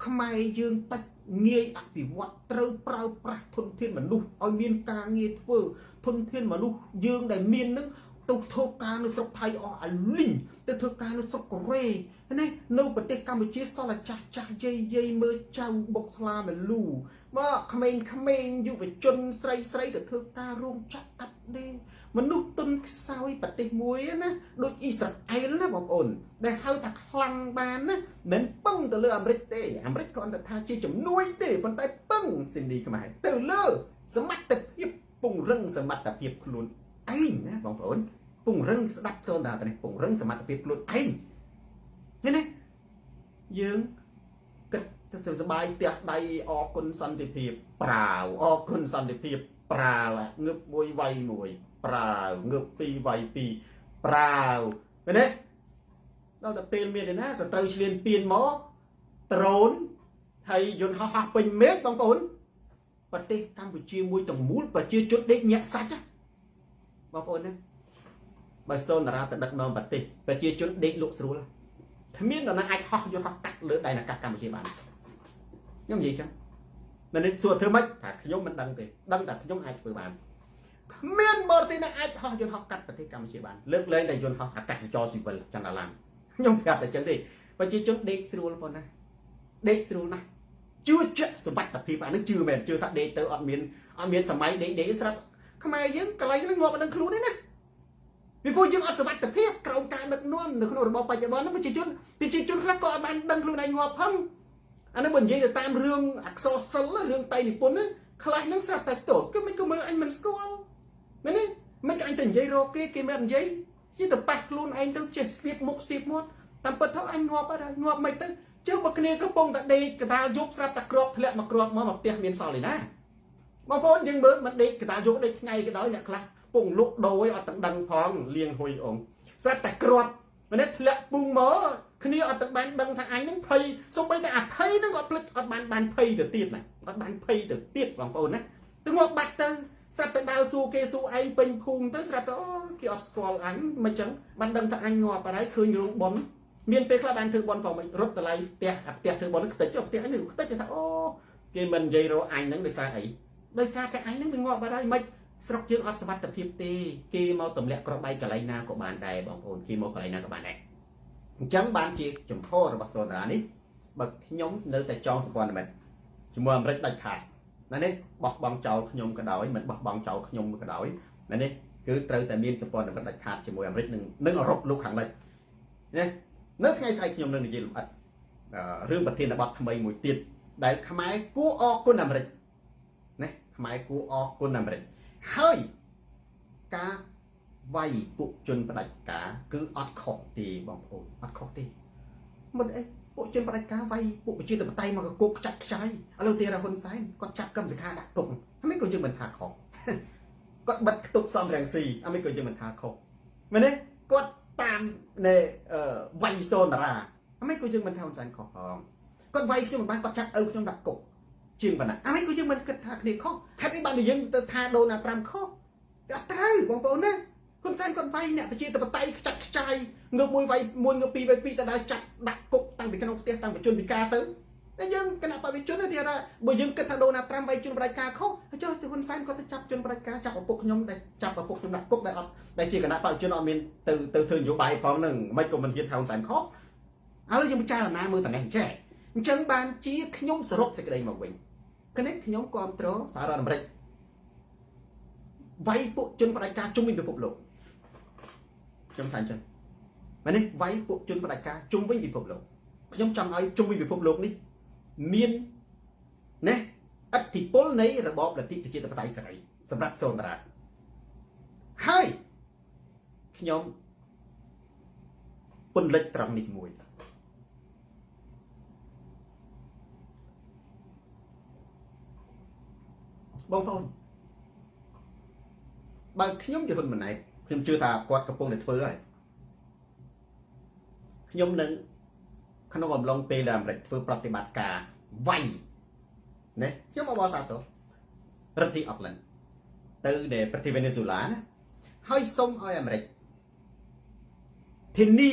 ខ្មែរយើងតិចងាយអភិវឌ្ឍត្រូវប្រើប្រាស់ធនធានមនុស្សឲ្យមានការងារធ្វើធនធានមនុស្សយើងដែលមាននឹងទៅធ្វើការនៅស្រុកថៃអស់អាលីងទៅធ្វើការនៅស្រុកកូរ៉េណានៅប្រទេសកម្ពុជាសល់តែចាស់ចាស់យាយមើលចៅបុកស្លាមលូមកក្មេងយុវជនស្រីទៅធ្វើការរោងចក្រកាត់ដេរមនុស្សទុនខ្សោយប្រទេសមួយណាដូចអ៊ីស្រាអែលណាបងប្អូនដែលហៅថាខ្លាំងបានណាមិនពឹងទៅលើអាមេរិកទេអាមេរិកគ្រាន់តែថាជាជំនួយទេប៉ុន្តែពឹងស៊ីនីខ្មែរទៅលើសមត្ថភាពពង្រឹងសមត្ថភាពខ្លួនឯងណាបងប្អូនពង្រឹងស្ដាប់សូនតានេះពង្រឹងសមត្ថភាពខ្លួនឯងនេះយើងគិតទៅសบายផ្ទះដៃអរគុណសន្តិភាពប្រាវអរគុណសន្តិភាពប្រាវងើបមួយវាយមួយប្រាវងើបពីរវាយពីរប្រាវឃើញទេដល់តែពេលមានឯណាសត្រូវឆ្លៀនពៀនមកដ្រូនហើយយន្តហោះពេញមេឃបងប្អូនប្រទេសកម្ពុជាមួយទាំងមូលប្រជាជនដេកញាក់សាច់បងប្អូនណាបើសូនតារាទៅដឹកនាំប្រទេសប្រជាជនដេកលក់ស្រួលគ្មាននរណាអាចហោះយន្តហោះកាត់លើដៃអាកាសកម្ពុជាបានខ្ញុំនិយាយចឹងតែនេះសួរធ្វើម៉េចថាខ្ញុំមិនដឹងទេដឹងតែខ្ញុំអាចធ្វើបានគ្មានបរទេសណាអាចហោះយន្តហោះកាត់ប្រទេសកម្ពុជាបានលើកលែងតែយន្តហោះអាកាសចរស៊ីវិលចន្ទឡានខ្ញុំប្រាប់តែចឹងទេប្រជាជនដេកស្រួលប៉ុណ្ណាដេកស្រួលណាស់ជឿជាក់សុវត្ថិភាពអានេះជឿមែនជឿថាដេកទៅអត់មានសម័យដេកស្រាប់ខ្មែរយើងកន្លែងហ្នឹងងាប់អត់ដឹងខ្លួនទេណាពីព្រោះយើងអត់សុវត្ថិភាពក្រោមការដឹកនាំនៅក្នុងរបបបច្ចុប្បន្នប្រជាជនខ្លះក៏អត់បានដឹងខ្លួនឯងងាប់ផងអានេះបើនិយាយទៅតាមរឿងអក្សរសិល្ប៍រឿងតៃនិពន្ធខ្លះហ្នឹងស្រាប់តែតូចគឺមិនក៏មើលអញមិនស្គាល់មែនទេមិនក៏អញទៅនិយាយរកគេមិននិយាយជាទៅប៉ះខ្លួនឯងទៅចេះស្ទាបមុខស្ទាបមាត់តាមពិតទៅអញងាប់អត់ហើយងាប់មិនទៅជើបើគ្នាកំពុងតែដេកកដាលយប់ស្រាប់តែក្របធ្លាក់មកក្របមកផ្ទះមានសល់ឯណាបងប្អូនយើងមើលមិនដេកកដាលយប់ដេកថ្ងៃក៏ដោយអ្នកខ្លះពងលុកដោយអត់ដឹងផងលៀងហុយអងស្រាប់តែក្របនេះធ្លាក់ពុងមកគ្នាអត់ទៅបានដឹងថាអញហ្នឹងភ័យសូម្បីតែអភ័យហ្នឹងក៏ភ្លេចអត់បានភ័យទៅទៀតណាអត់បានភ័យទៅទៀតបងប្អូនណាទៅងាប់បាត់ទៅស្រាប់តែដើរសួរគេសួរឯងពេញភូមិទៅស្រាប់តែអូគេអត់ស្គាល់អញមិនចឹងបានដឹងថាអញងាប់អត់ហើយឃើញរោងប៉ុនមានពេលខ្លះបានធ្វើប៉ុនផងមិនរត់ទៅឡៃផ្ទះធ្វើប៉ុនខ្ទេចផ្ទះអញខ្ទេចថាអូគេមិននិយាយរកអញហ្នឹងដោយសារអីដោយសារតែអញហ្នឹងវាងាប់អត់ហើយមិន ស្រុកយើងអត់សុវត្ថិភាពទេគេមកទម្លាក់ក្របីកន្លែងណាក៏បានដែរបងប្អូនគេមកកន្លែងណាក៏បានដែរអញ្ចឹងបានជាចំហរបស់សូនតារានេះបើខ្ញុំនៅតែចងសម្ព័ន្ធមិត្តជាមួយអាមេរិកដាច់ខាតណានេះបោះបង់ចោលខ្ញុំក៏ដោយមិនបោះបង់ចោលខ្ញុំក៏ដោយណានេះគឺត្រូវតែមានសម្ព័ន្ធមិត្តដាច់ខាតជាមួយអាមេរិកនិងអឺរ៉ុបលោកខាងលិចណានៅថ្ងៃស្អែកខ្ញុំនឹងនិយាយលម្អិតរឿងប្រធានបទថ្មីមួយទៀតដែលខ្មែរគួរអរគុណអាមេរិកណាខ្មែរគួរអរគុណអាមេរិកហើយការវាយពួកជនផ្ដាច់ការគឺអត់ខុសទេបងប្អូនអត់ខុសទេមិនអីពួកជនផ្ដាច់ការវាយពួកប្រជាធិបតេយ្យមកកុកចាក់ខ្ចាយឥឡូវទៀតហ៊ុនសែនគាត់ចាប់កម្មសខាដាក់គុកហ្នឹងក៏យើងមិនថាខុសគាត់បិទខ្ទប់សំរងស៊ីអាមិនក៏យើងមិនថាខុសមែនទេគាត់តាមនៃវាយសូនតារាអាមិនក៏យើងមិនថាហ៊ុនសែនខុសផងគាត់វាយខ្ញុំមិនបានគាត់ចាប់ឪខ្ញុំដាក់គុកជាងប៉ុណ្ណាអាមិនក៏យើងមិនគិតថាគ្នាខុសហេតុអីបានយើងទៅថាដូណាល់ត្រាំខុសអត់ត្រូវបងប្អូនណាហ៊ុនសែនគាត់វាយអ្នកប្រជាធិបតេយ្យខ្ចាត់ខ្ចាយងើបមួយវាយមួយងើបពីរវាយពីរទៅដល់ចាប់ដាក់គុកតាំងពីក្នុងផ្ទះតាំងពីជនពិការទៅតែយើងគណៈបព្វជិជនទៀតថាបើយើងគិតថាដូណាល់ត្រាំវាយជនបដិការខុសចុះហ៊ុនសែនគាត់ទៅចាប់ជនបដិការចាប់ឪពុកខ្ញុំដែលចាប់ឪពុកខ្ញុំដាក់គុកដែលអត់ដែលជាគណៈបព្វជិជនអត់មានទៅធ្វើនយោបាយផងហ្នឹងមិនក៏មិនហ៊ានថាហ៊ុនសែនខុសហើយយើងពិចារណាមើលតែនេះចេះអញ្ចឹងបានជាខ្ញុំសរុបសេចក្តីមកវិញនេះខ្ញុំគ្រប់គ្រងសហរដ្ឋអាមេរិកវាយពួកជនបដិការជុំវិញពិភពលោកខ្ញុំថាអញ្ចឹងមែនទេវាយពួកជនបដិការជុំវិញពិភពលោកខ្ញុំចង់ឲ្យជុំវិញពិភពលោកនេះមានណាឥទ្ធិពលនៃរបបលទ្ធិប្រជាធិបតេយ្យសេរីសម្រាប់សូនតារាហើយខ្ញុំពន្លិចត្រង់នេះមួយបងប្អូនបើខ្ញុំជាហ៊ុនម៉ាណែតខ្ញុំជឿថាគាត់កំពុងតែធ្វើហើយខ្ញុំនឹងក្នុងអំឡុងពេលដែលអាមេរិកធ្វើប្រតិបត្តិការវាយណាខ្ញុំអបអរសាទររដ្ឋាភិបាលអូកឡែនទៅដែលប្រទេសវេណេស៊ូឡាណាហើយសូមឲ្យអាមេរិកធានា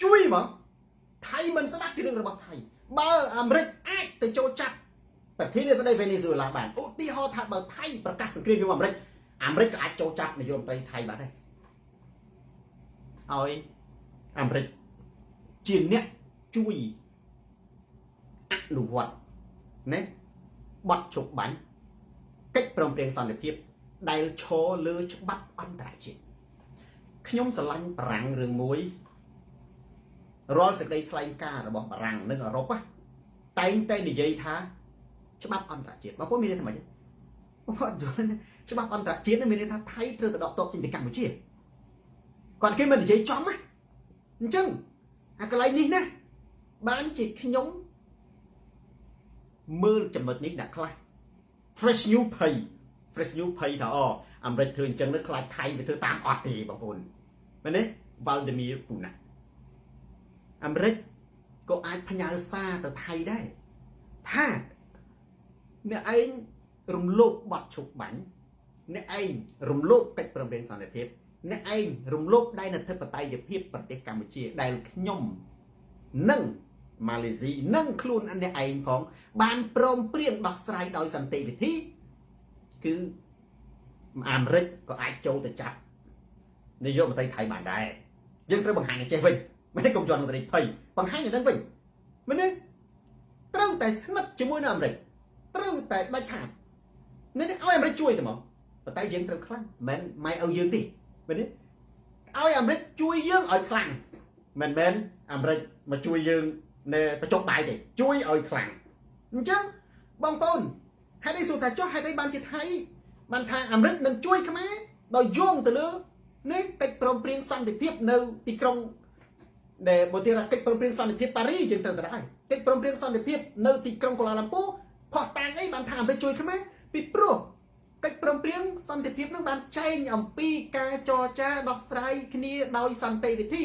ជួយមកថៃមិនស្ដាប់ពីរឿងរបស់ថៃបើអាមេរិកអាចទៅចូលចាប់ប្រធានាធិបតីវេណេស៊ូឡាបានឧទាហរណ៍ថាបើថៃប្រកាសសង្គ្រាមជាមួយអាមេរិកក៏អាចចូលចាប់នាយករដ្ឋមន្ត្រីថៃបានដែរឲ្យអាមេរិកជាអ្នកជួយអនុវត្តណាបទជប់បាញ់កិច្ចព្រមព្រៀងសន្តិភាពដែលឈរលើច្បាប់អន្តរជាតិខ្ញុំស្រឡាញ់បារាំងរឿងមួយរាល់សេចក្តីថ្លែងការណ៍របស់បារាំងនិងអឺរ៉ុបតែងតែនិយាយថាច្បាប់អន្តរជាតិបងប្អូនមានន័យថាម៉េចបងប្អូនយល់ទេច្បាប់អន្តរជាតិមានន័យថាថៃត្រូវទៅដកទ័ពចេញពីកម្ពុជាគាត់គេមិននិយាយចំណាអញ្ចឹងអាកន្លែងនេះណាបានជាខ្ញុំមើលចំណុចនេះអ្នកខ្លះ fresh new pay ថាអូអាមេរិកធ្វើអញ្ចឹងទៅខ្លាចថៃទៅធ្វើតាមអត់ទេបងប្អូនមែនទេ Vladimir Putin អាមេរិកក៏អាចផ្ញើសារទៅថៃដែរថាអ្នកឯងរំលោភបទឈប់បាញ់អ្នកឯងរំលោភកិច្ចព្រមព្រៀងសន្តិភាពអ្នកឯងរំលោភដែនអធិបតេយ្យភាពប្រទេសកម្ពុជាដែលខ្ញុំនិងម៉ាឡេស៊ីនិងខ្លួនអ្នកឯងផងបានព្រមព្រៀងដោះស្រាយដោយសន្តិវិធីគឺអាមេរិកក៏អាចចូលទៅចាប់នាយករដ្ឋមន្ត្រីថៃបានដែរយើងត្រូវបង្ហាញឲ្យចេះវិញមិនទេកុំយន់មន្ត្រីភ័យបង្ហាញឲ្យដឹងវិញមែនទេត្រូវតែស្និទ្ធជាមួយនឹងអាមេរិកត្រូវតែដាច់ខាតនេះឲ្យអាមេរិកជួយទៅមកប៉ុន្តែយើងត្រូវខ្លាំងមិនម៉ែឲ្យយើងទេមែនទេឲ្យអាមេរិកជួយយើងឲ្យខ្លាំងមិនមែនអាមេរិកមកជួយយើងនៅបញ្ចុះបាយទេជួយឲ្យខ្លាំងអញ្ចឹងបងប្អូនហេតុអីសួរថាចុះហេតុអីបានជាថៃបានថាអាមេរិកនឹងជួយខ្មែរដោយយោងទៅលើនេះកិច្ចព្រមព្រៀងសន្តិភាពនៅទីក្រុងដែលបើទីកិច្ចព្រមព្រៀងសន្តិភាពប៉ារីយើងត្រូវទៅដែរកិច្ចព្រមព្រៀងសន្តិភាពនៅទីក្រុងកូឡាឡាំពូផុសតាំងអីបានថាអាមេរិកជួយខ្មែរពីព្រោះកិច្ចព្រមព្រៀងសន្តិភាពនឹងបានចែងអំពីការចរចាដោះស្រាយគ្នាដោយសន្តិវិធី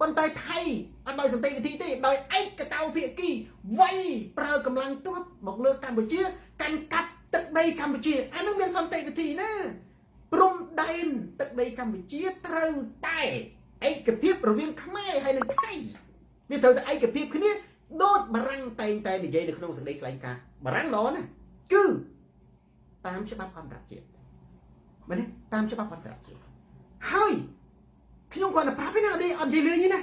ប៉ុន្តែថៃអត់ដោយសន្តិវិធីទេដោយឯកតោភាគីវាយប្រើកម្លាំងទ័ពមកលើកម្ពុជាកាន់កាប់ទឹកដីកម្ពុជាអានឹងមានសន្តិវិធីណាព្រំដែនទឹកដីកម្ពុជាត្រូវតែឯកភាពរវាងខ្មែរហើយនិងថៃវាត្រូវតែឯកភាពគ្នាដូចបារាំងតែងតែនិយាយនៅក្នុងសេចក្តីថ្លែងការណ៍បារាំងល្អណាគឺតាមច្បាប់អន្តរជាតិ មែនទេតាមច្បាប់អន្តរជាតិហើយខ្ញុំគាត់ទៅប្រាប់ឯណាអត់និយាយលឿនទេណា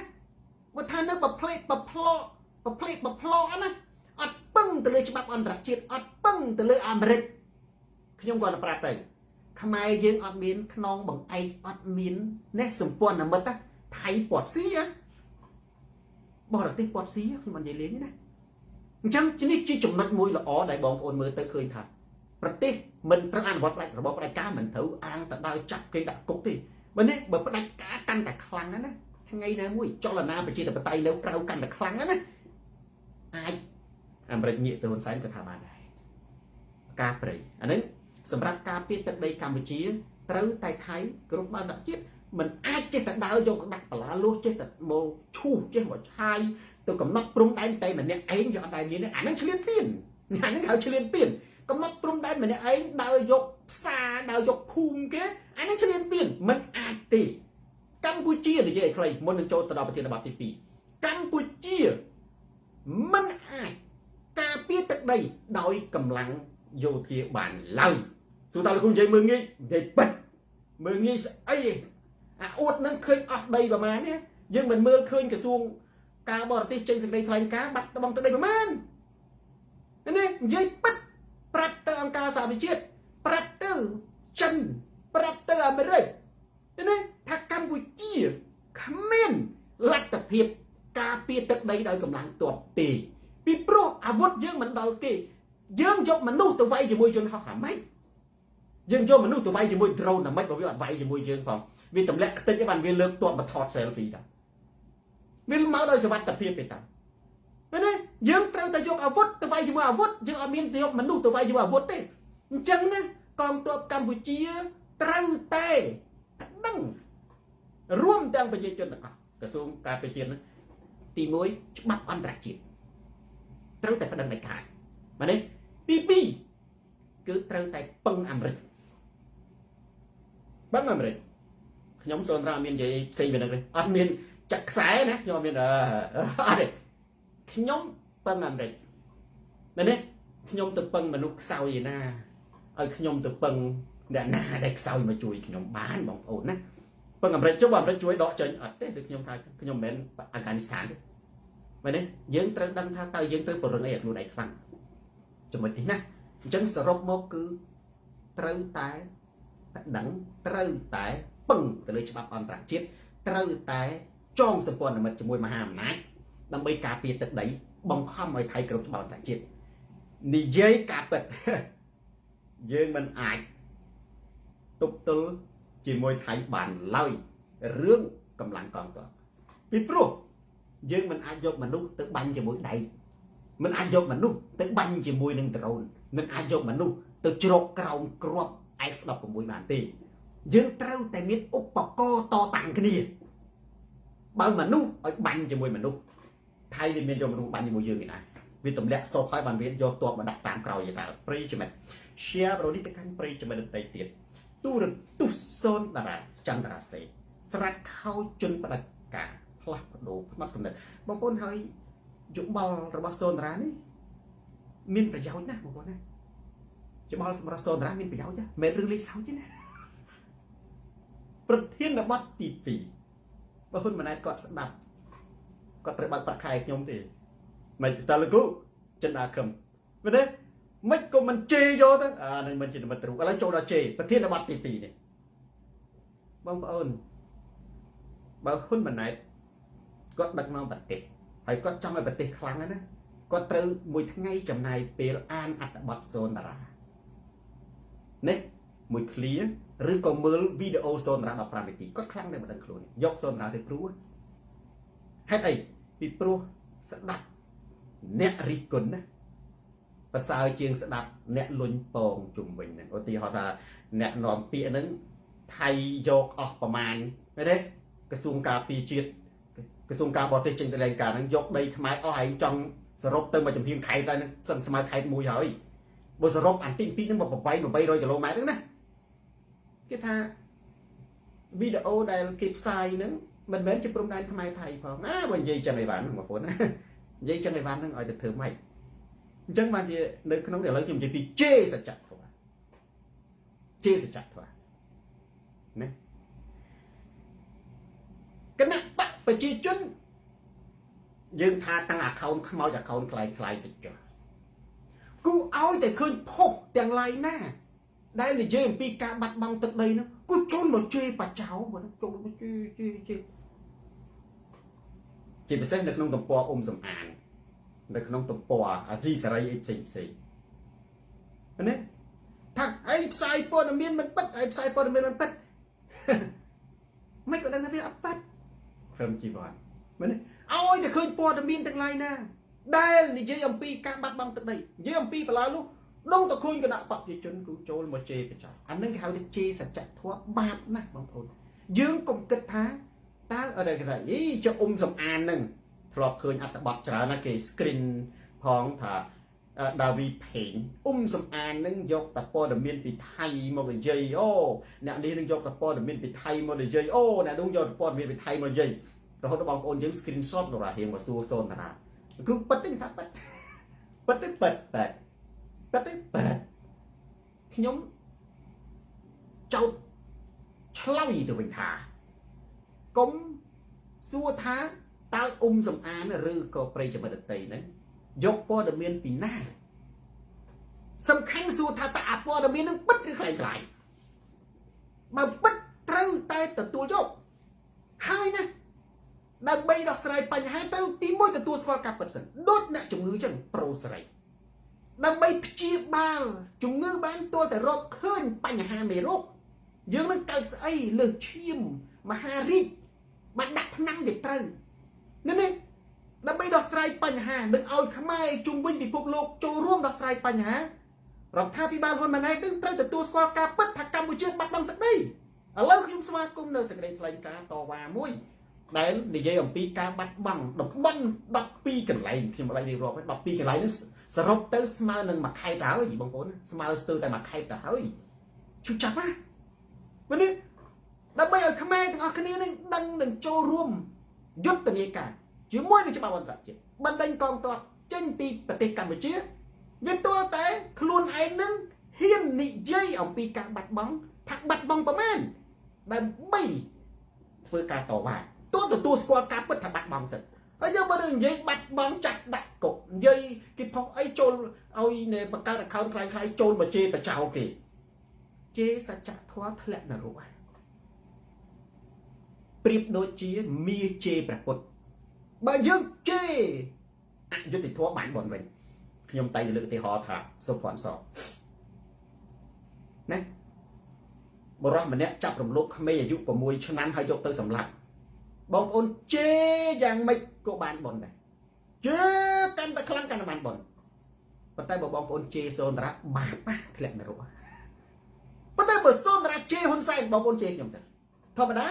បើថានៅប្រផ្លេកប្រផ្លោណាអត់ពឹងទៅលើច្បាប់អន្តរជាតិអត់ពឹងទៅលើអាមេរិកខ្ញុំគាត់ទៅប្រាប់ទៅខ្មែរយើងអត់មានខ្នងបង្អែកអត់មាននេះសម្ព័ន្ធមិត្តថៃពាត់ស៊ីបរទេសពាត់ស៊ីខ្ញុំមិននិយាយលេងទេណាអញ្ចឹងនេះជាចំណុចមួយល្អដែលបងប្អូនមើលទៅឃើញថាប្រទេសមិនត្រូវអនុវត្តរបបផ្ដាច់ការមិនត្រូវអាងទៅដល់ចាប់គេដាក់គុកទេបើនេះបើផ្ដាច់ការកាន់តែខ្លាំងណាថ្ងៃណាមួយចលនាប្រជាធិបតេយ្យនៅក្រៅកាន់តែខ្លាំងណាអាចអាមេរិកងាកទៅហ៊ុនសែនក៏ថាបានដែរការព្រៃអាហ្នឹងសម្រាប់ការពារទឹកដីកម្ពុជាត្រូវតែថៃគ្រប់បានដាក់ជាតិមិនអាចចេះតែដើរយកដាក់បលាលួសចេះតែមកឈូសចេះមកឆាយទៅកំណត់ព្រំដែនតែម្នាក់ឯងយកអត់ដែលមានអាហ្នឹងឆ្លៀនពៀនអាហ្នឹងហៅឆ្លៀនពៀនកំណត់ព្រំដែនម្នាក់ឯងដើរយកផ្សារដើរយកភូមិគេអាហ្នឹងឆ្លៀនពៀនមិនអាចទេកម្ពុជានិយាយឲ្យខ្លីមុននឹងចូលទៅដល់ប្រធានបទទី2កម្ពុជាមិនអាចការពារទឹកដីដោយកម្លាំងយោធាបានឡើយសួរតើលោកគ្រូនិយាយមើងងាយនិយាយពិតមើងងាយស្អីអាអួតនឹងឃើញអស់ដីប្រមាណនេះយើងមិនមើលឃើញក្រសួងការបរទេសចេញសេចក្តីថ្លែងការណ៍បាត់បង់ទឹកដីប្រមាណនេះនិយាយពិតប្រាប់ទៅអង្គការសហប្រជាជាតិប្រាប់ទៅចិនប្រាប់ទៅអាមេរិកនេះថាកម្ពុជាគ្មានលទ្ធភាពការពារទឹកដីដោយកម្លាំងទ័ពទេពីព្រោះអាវុធយើងមិនដល់គេយើងយកមនុស្សទៅវាយជាមួយជនហោះអាម៉េចយើងយកមនុស្សទៅវាយជាមួយ drone អាម៉េចបើវាអត់វាយជាមួយយើងផងវាទម្លាក់ខ្ទេចបានវាលើកទ័ពមកថត selfie តាវាមកដោយសុវត្ថិភាពទេតាមែនទេយើងត្រូវតែយកអាវុធទៅវាយជាមួយអាវុធយើងអត់មានទៅយកមនុស្សទៅវាយជាមួយអាវុធទេអញ្ចឹងណាកងទ័ពកម្ពុជាត្រូវតែដឹងរួមទាំងប្រជាជនទាំងអស់ក្រសួងការពារជាតិទី1ច្បាប់អន្តរជាតិត្រូវតែប្តឹងដាច់ខាតមែនទេទី2គឺត្រូវតែពឹងអាមេរិកពឹងអាមេរិកខ្ញុំសូនរាមាននិយាយផ្សេងពីនេះទេអត់មានចាក់ខ្សែណាខ្ញុំអត់មានអត់ទេខ្ញុំពឹងអាមេរិកមែនទេខ្ញុំទៅពឹងមនុស្សខ្សោយឯណាឲ្យខ្ញុំទៅពឹងអ្នកណាដែលខ្សោយមកជួយខ្ញុំបានបងប្អូនណាពឹងអាមេរិកចុះបើអាមេរិកជួយដកចេញអត់ទេដូចខ្ញុំថាខ្ញុំមិនមែនអាហ្គានីស្ថានទេមែនទេយើងត្រូវដឹងថាតើយើងត្រូវពង្រឹងអីឲ្យខ្លួនឯងខ្លាំងចំណុចនេះណាអញ្ចឹងសរុបមកគឺត្រូវតែដឹងត្រូវតែពឹងទៅលើច្បាប់អន្តរជាតិត្រូវតែចងសម្ព័ន្ធមិត្តជាមួយមហាអំណាចដើម្បីការពារទឹកដីបង្ខំឲ្យថៃគ្រប់ច្បាប់អន្តរជាតិនិយាយការពិតយើងមិនអាចទប់ទល់ជាមួយថៃបានឡើយរឿងកម្លាំងកងទ័ពពីព្រោះយើងមិនអាចយកមនុស្សទៅបាញ់ជាមួយដៃមិនអាចយកមនុស្សទៅបាញ់ជាមួយនឹងដ្រូនមិនអាចយកមនុស្សទៅជ្រកក្រោមគ្រាប់ F16 បានទេយើងត្រូវតែមានឧបករណ៍តតាំងគ្នាបើមនុស្សឲ្យបាញ់ជាមួយមនុស្សថៃវាមានយកមនុស្សបាញ់ជាមួយយើងឯណាវាទម្លាក់សោះហើយបានវាយកទ័ពមកដាក់តាមក្រោយទៅប្រិយមិត្ត share ប្រូនេះទៅកាន់ប្រិយមិត្តដទៃទៀតទូរទស្សន៍សូនតារាចន្ទរាសេស្រាត់ខោជនផ្ដាច់ការផ្លាស់ប្ដូរផ្នត់កំណត់បងប្អូនហើយយោបល់របស់សូនតារានេះមានប្រយោជន៍ណាស់បងប្អូនណាយោបល់សម្រាប់សូនតារាមានប្រយោជន៍ណាស់មិនរឿងលេខសើចទេណាប្រធានបទទី2បើហ៊ុនម៉ាណែតគាត់ស្ដាប់គាត់ត្រូវបើកប្រាក់ខែខ្ញុំទេមិនតើលោកគ្រូចិនដាខឹមមែនទេមិនក៏មិនជេរយកទៅអានឹងមិនជានិមិត្តរូបឥឡូវចូលដល់ជេរប្រធានបទទី2នេះបងប្អូនបើហ៊ុនម៉ាណែតគាត់ដឹកនាំប្រទេសហើយគាត់ចង់ឲ្យប្រទេសខ្លាំងណាគាត់ត្រូវមួយថ្ងៃចំណាយពេលអានអត្ថបទសូនតារានេះមួយឃ្លាឬក៏មើលវីដេអូសូនតារា15នាទីគាត់ខ្លាំងតែមិនដឹងខ្លួនយកសូនតារាទៅព្រួហេតុអីពីព្រោះស្ដាប់អ្នករិះគន់ណាប្រសើរជាងស្ដាប់អ្នកលុញពងជុំវិញហ្នឹងឧទាហរណ៍ថាអ្នកនាំពាក្យហ្នឹងថៃយកអស់ប្រមាណមែនទេក្រសួងការពារជាតិក្រសួងការបរទេសចេញទៅលេងការហ្នឹងយកដីខ្មែរអស់ហើយចង់សរុបទៅមកចំហៀងខេត្តតែហ្នឹងសឹងស្មើខេត្តមួយហើយបើសរុបអានទីហ្នឹងមក800គីឡូម៉ែត្រហ្នឹងណាគេថាវីដេអូដែលគេផ្សាយហ្នឹងមិនមែនជាព្រំដែនខ្មែរថៃផងណាបើនិយាយចឹងអីវ៉ាន់បងប្អូនណានិយាយចឹងអីវ៉ាន់ហ្នឹងឲ្យទៅធ្វើម៉េចអញ្ចឹងបានជានៅក្នុងឥឡូវខ្ញុំនិយាយពីជេរសច្ចធម៌ជេរសច្ចធម៌ ណាគណៈបកប្រជាជនយើងថាតាំង account ខ្មោច account ខ្លាយតិចចុះគូឲ្យតែឃើញផុសទាំងឡាយណាដែលនិយាយអំពីការបាត់បង់ទឹកដីនោះគូចូលមកជេរបច្ចោបងចូលមកជេជាពិសេសនៅក្នុងទំព័រសំអាននៅក្នុងទំព័រអាស៊ីសេរីអីផ្សេងណាថាអីផ្សាយព័ត៌មានមិនពិតអីផ្សាយព័ត៌មានមិនពិតមិនក៏ដឹងថាវាអត់ពិតព្រមជីវ័នមែនទេឲ្យតែឃើញព័ត៌មានទាំងឡាយណាដែលនិយាយអំពីការបាត់បង់ទឹកដីនិយាយអំពីបលានោះដងតឃើញគណៈបព្វជិជនគូចូលមកជេរបច្ចោអានឹងគេហៅថាជេរសច្ចធម៌បាបណាស់បងប្អូនយើងកុំគិតថាតើអីគេថាចុះសំអាននឹងធ្លាប់ឃើញអត្ថបទច្រើនណាគេ screen ផងថាដាវីផេងសំអាននឹងយកតព័ត៌មានពីថៃមកនិយាយអូអ្នកនេះនឹងយកតព័ត៌មានពីថៃមកនិយាយអូអ្នកនោះយកតព័ត៌មានពីថៃមកនិយាយរហូតដល់បងប្អូនយើង screenshot ទៅរារៀងមកសួរសូនតារាគឺប៉ិតទេថាប៉ិតខ្ញុំចោតឆ្លើយទៅវិញថាកុំសួរថាតើសំអានឬក៏ប្រិយមិត្តដតីហ្នឹងយកព័ត៌មានពីណាសំខាន់សួរថាតើព័ត៌មាននឹងពិតឬខ្លាំងបើពិតត្រូវតែទទួលយកហើយណាដើម្បីដោះស្រាយបញ្ហាទៅទីមួយទទួលស្គាល់ការពិតសិនដូចអ្នកជំងឺចឹងប្រូសេរីដើម្បីព្យាបាលជំងឺបានទាល់តែរកឃើញបញ្ហាមេរោគយើងនឹងកើតស្អីលើសឈាមមហារីកបានដាក់ថ្នាំវាត្រូវនេះដើម្បីដោះស្រាយបញ្ហានឹងឲ្យខ្មែរជុំវិញពិភពលោកចូលរួមដោះស្រាយបញ្ហារដ្ឋាភិបាលហ៊ុនម៉ាណែតនឹងត្រូវទទួលស្គាល់ការពិតថាកម្ពុជាបាត់បង់ទឹកដីឥឡូវខ្ញុំស្វាគមន៍នៅសេចក្តីថ្លែងការណ៍តវ៉ាមួយដែលនិយាយអំពីការបាត់បង់តំបន់12កន្លែងខ្ញុំឡើយរៀបរាប់ឲ្យ12កន្លែងហ្នឹងសរុបទៅស្មើនឹងមួយខេត្តទៅហើយបងប្អូនស្មើស្ទើរតែមួយខេត្តទៅហើយជឿចាប់ណាមែនទេដើម្បីឲ្យខ្មែរទាំងអស់គ្នានឹងដឹងនឹងចូលរួមយុទ្ធនាការជាមួយនឹងច្បាប់អន្តរជាតិបណ្ដេញកងទ័ពចេញពីប្រទេសកម្ពុជាវាទល់តែខ្លួនឯងនឹងហ៊ាននិយាយអំពីការបាត់បង់ថាបាត់បង់ប្រមាណដើម្បីធ្វើការតវ៉ាទទួលស្គាល់ការពិតថាបាត់បង់សិនហើយយើងបើនិយាយបាត់បង់ចាក់ដាក់គុកនិយាយគេផុសអីចូលឲ្យបង្កើត account ខ្លាំងៗចូលមកជេរបចោគេជេរសច្ចធម៌ធ្លាក់នរកប្រៀបដូចជាមាជេរព្រះពុទ្ធបើយើងជេរអយុត្តិធម៌បាញ់បនវិញខ្ញុំតែលើកឧទាហរណ៍ថាសុភ័ណ្ឌសណាបរិះម្នាក់ចាប់រំលោភក្មេងអាយុ6ឆ្នាំហើយយកទៅសម្លាប់បងប្អូនជេរយ៉ាងម៉េចក៏បានបនដែរជេរកាន់តែខ្លាំងកាន់តែបានបនប៉ុន្តែបើបងប្អូនជេរសូនតារាបាបណាធ្លាក់នរកប៉ុន្តែបើសូនតារាជេរហ៊ុនសែនបងប្អូនជេរខ្ញុំទៅធម្មតា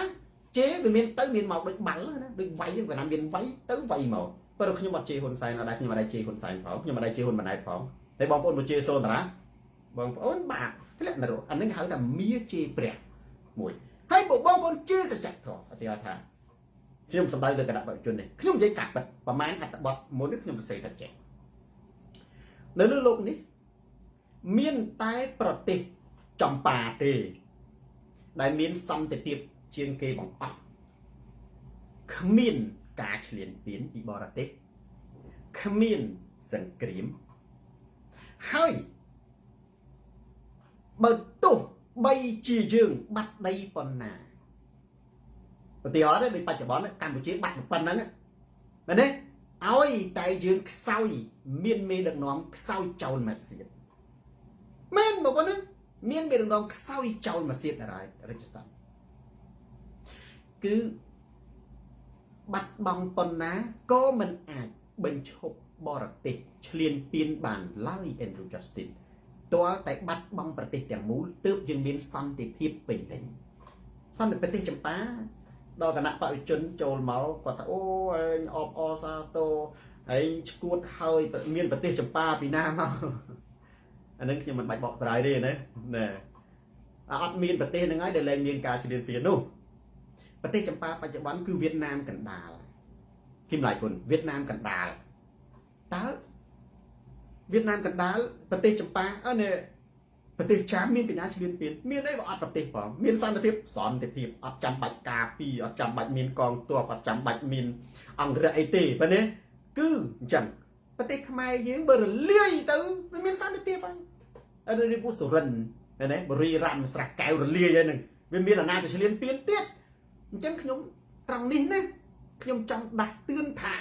ជេរវាមានទៅមានមកដូចបាល់ណាដូចវាយហ្នឹងគាត់ថាមានវាយទៅវាយមកប៉ុន្តែខ្ញុំអត់ជេរហ៊ុនសែនអត់ដែរខ្ញុំអត់ដែរជេរហ៊ុនសែនផងខ្ញុំអត់ដែរជេរហ៊ុនម៉ាណែតផងតែបងប្អូនមកជេរសូនតារាបងប្អូនបាបធ្លាក់នរកអានេះហៅថាមាជេរព្រះមួយហើយបងប្អូនជេរសច្ចធម៌អតិថាខ្ញុំសម្ដៅលើគណៈបព្វជិជននេះខ្ញុំនិយាយកាត់បិទប្រមាណអត្ថបទមុននេះខ្ញុំសរសេរថាចេះនៅលើโลกនេះមានតែប្រទេសចម្ប៉ាទេដែលមានសន្តិភាពជាងគេបង្អស់គ្មានការឈ្លានពានពីបរទេសគ្មានសង្គ្រាមហើយបើទោះបីជាយើងបាត់ដីប៉ុណ្ណាឧទាហរណ៍ដូចបច្ចុប្បន្នកម្ពុជាបាត់ប៉ុណ្ណឹងមែនទេឲ្យតែយើងខ្សោយមានមេដឹកនាំខ្សោយចោលមកសៀតមែនបងប្អូនមានមេដឹកនាំខ្សោយចោលមកសៀតរាជរាជសព្ទគឺបាត់បង់ប៉ុណ្ណាក៏មិនអាចបញ្ឈប់បរទេសឈ្លានពានបានឡើយ Andrew Justin ទាល់តែបាត់បង់ប្រទេសទាំងមូលទើបយើងមានសន្តិភាពពេញលេញសន្តិប្រទេសចម្ប៉ាដល់គណៈបព្វជិជនចូលមកគាត់ថាអូឯងអបអសាទរឯងឈួតហើយមានប្រទេសចម្ប៉ាពីណាមកអានឹងខ្ញុំមិនបាច់បកស្រាយទេណាអត់មានប្រទេសហ្នឹងហើយដែលលែងមានការឈ្លានពាននោះប្រទេសចម្ប៉ាបច្ចុប្បន្នគឺវៀតណាមកណ្ដាលគីមឡៃគុណវៀតណាមកណ្ដាលតើវៀតណាមកណ្ដាលប្រទេសចម្ប៉ានេះ ប្រទេសចាមមានពីណាឆ្លៀនពៀនមានអីក៏អត់ប្រទេសផងមានសន្តិភាពអត់ចាំបាច់ការពីអត់ចាំបាច់មានកងទ័ពអត់ចាំបាច់មានអង្គរៈអីទេប៉ុន្តែគឺអញ្ចឹងប្រទេសខ្មែរយើងបើរលាយទៅវាមានសន្តិភាពហើយអរិយពុសុរិនណាបរិរ័មស្រះកែវរលាយហ្នឹងវាមានអាណាចក្រឆ្លៀនពៀនទៀតអញ្ចឹងខ្ញុំត្រង់នេះណាខ្ញុំចង់ដាស់តឿនថា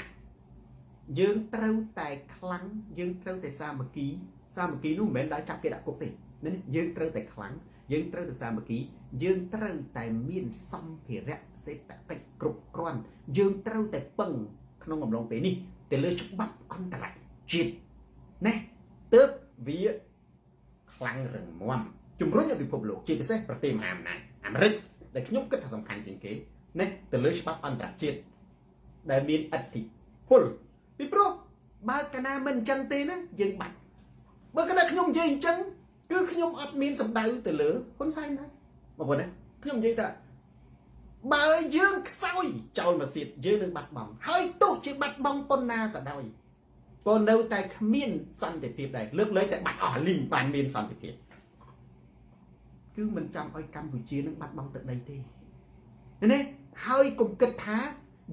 យើងត្រូវតែខ្លាំងយើងត្រូវតែសាមគ្គីនោះមិនមែនដល់ចាប់គេដាក់គុកទេយើងត្រូវតែខ្លាំងយើងត្រូវតែសាមគ្គីយើងត្រូវតែមានសម្ភារៈសេដ្ឋកិច្ចគ្រប់គ្រាន់យើងត្រូវតែពឹងក្នុងអំឡុងពេលនេះទៅលើច្បាប់អន្តរជាតិណាទើបវាខ្លាំងរឹងមាំជំរុញឲ្យពិភពលោកជាពិសេសប្រទេសមហាអំណាចអាមេរិកដែលខ្ញុំគិតថាសំខាន់ជាងគេណាទៅលើច្បាប់អន្តរជាតិដែលមានឥទ្ធិពលពីព្រោះបើកាលណាមិនអញ្ចឹងទេណាយើងបាត់បើកាលណាខ្ញុំនិយាយអញ្ចឹងគឺខ្ញុំអត់មានសម្ដៅទៅលើហ៊ុនសែនដែរបងប្អូនណាខ្ញុំនិយាយថាបើយើងខ្សោយចោលមកទៀតយើងនឹងបាត់បង់ហើយទោះជាបាត់បង់ប៉ុណ្ណាក៏ដោយក៏នៅតែគ្មានសន្តិភាពដែរលើកលែងតែបាត់អស់លីងបានមានសន្តិភាពគឺមិនចាំឲ្យកម្ពុជានឹងបាត់បង់ទឹកដីទេណាហើយកុំគិតថា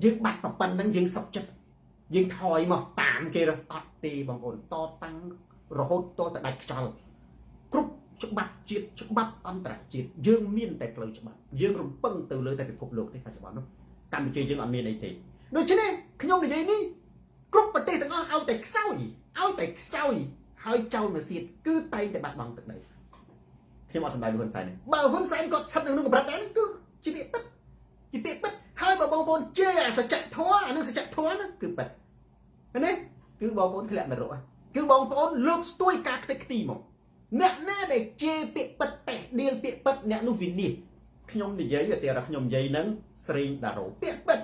យើងបាត់ប៉ុណ្្នឹងយើងសុខចិត្តយើងថយមកតាមគេអត់ទេបងប្អូនតតាំងរហូតតទៅដាច់ខ្យល់គ្រប់ច្បាប់ជាតិច្បាប់អន្តរជាតិយើងមានតែផ្លូវច្បាប់យើងរំពឹងទៅលើតែពិភពលោកទេបច្ចុប្បន្ននោះកម្ពុជាយើងអត់មានអីទេដូច្នេះខ្ញុំនិយាយនេះគ្រប់ប្រទេសទាំងអស់ឲ្យតែខ្សោយហើយចោលមកសៀតគឺតែងតែបាត់បង់ទឹកដីខ្ញុំអត់សម្ដែងហ៊ុនសែនទេបើហ៊ុនសែនគាត់ស្ថិតនៅក្នុងកម្រិតដែរគឺជាពាក្យពិតហើយបើបងប្អូនជឿអាសច្ចធម៌អានឹងសច្ចធម៌ហ្នឹងគឺពិតណាគឺបងប្អូនធ្លាក់នរកគឺបងប្អូនលើកស្ទួយការខ្ទេចខ្ទីមកអ្នកណាដែលជេរពាក្យពិតតេះដៀលពាក្យពិតអ្នកនោះវិនិច្ឆ័យខ្ញុំនិយាយតែថាខ្ញុំនិយាយហ្នឹងស្រេងដារ៉ូពាក្យពិត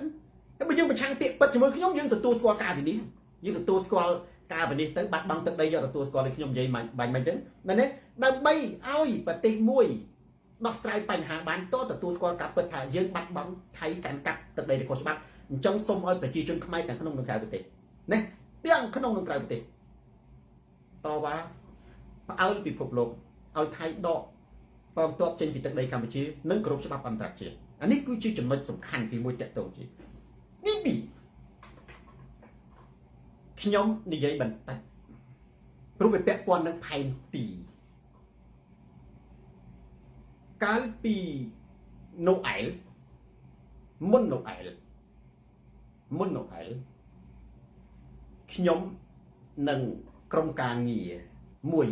តែបើយើងប្រឆាំងពាក្យពិតជាមួយខ្ញុំយើងទទួលស្គាល់ការវិនិច្ឆ័យយើងទទួលស្គាល់ការវិនិច្ឆ័យទៅបាត់បង់ទឹកដីយកទទួលស្គាល់ឲ្យខ្ញុំនិយាយបាញ់មិនអញ្ចឹងមែនទេដើម្បីឲ្យប្រទេសមួយដោះស្រាយបញ្ហាបានតទទួលស្គាល់ការពិតថាយើងបាត់បង់ថៃកាន់កាប់ទឹកដីខុសច្បាប់អញ្ចឹងសូមឲ្យប្រជាជនខ្មែរទាំងក្នុងនិងក្រៅប្រទេសណាទាំងក្នុងនិងក្រៅប្រទេសតវ៉ាផ្អើលពិភពលោកឲ្យថៃដកកងទ័ពចេញពីទឹកដីកម្ពុជានិងគោរពច្បាប់អន្តរជាតិអានេះគឺជាចំណុចសំខាន់ទីមួយតកតងជានេះខ្ញុំនិយាយបន្តិចព្រោះវាពាក់ព័ន្ធនឹងផែនទីកាលពីណូអែលមុនណូអែលខ្ញុំនឹងក្រុមការងារមួយ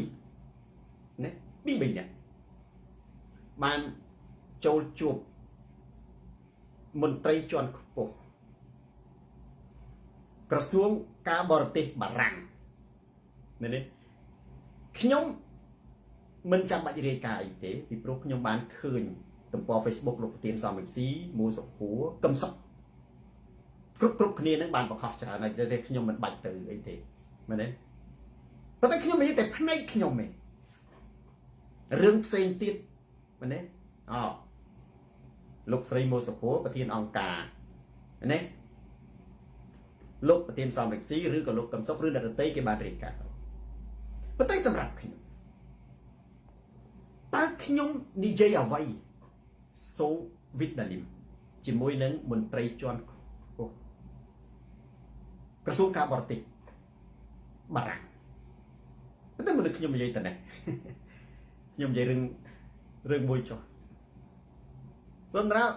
ណា2-3នាក់បានចូលជួបមន្ត្រីជាន់ខ្ពស់ក្រសួងការបរទេសបារាំងមែនទេខ្ញុំមិនចាំបាច់រាយការណ៍អីទេពីព្រោះខ្ញុំបានឃើញទំព័រ Facebook លោកប្រធានសំរងស៊ីមូសុខួរកឹមសុខគ្រប់គ្នានឹងបានបង្ខំច្រើនហើយតែខ្ញុំមិនបាច់ទៅអីទេមែនទេប៉ុន្តែខ្ញុំនិយាយតែផ្នែកខ្ញុំឯងរឿងផ្សេងទៀតមែនទេលោកស្រីមូសុខួរប្រធានអង្គការណាលោកប្រធានសំរងស៊ីឬក៏លោកកឹមសុខឬអ្នកដទៃគេបានរាយការណ៍ប៉ុន្តែសម្រាប់ខ្ញុំតើខ្ញុំនិយាយអ្វីសូវីតដានីមជាមួយនឹងមន្ត្រីជាន់ខ្ពស់ក្រសួងការបរទេសបារាំងប៉ុន្តែមនុស្សខ្ញុំនិយាយតែនេះខ្ញុំនិយាយរឿងមួយចុះសម្រាប់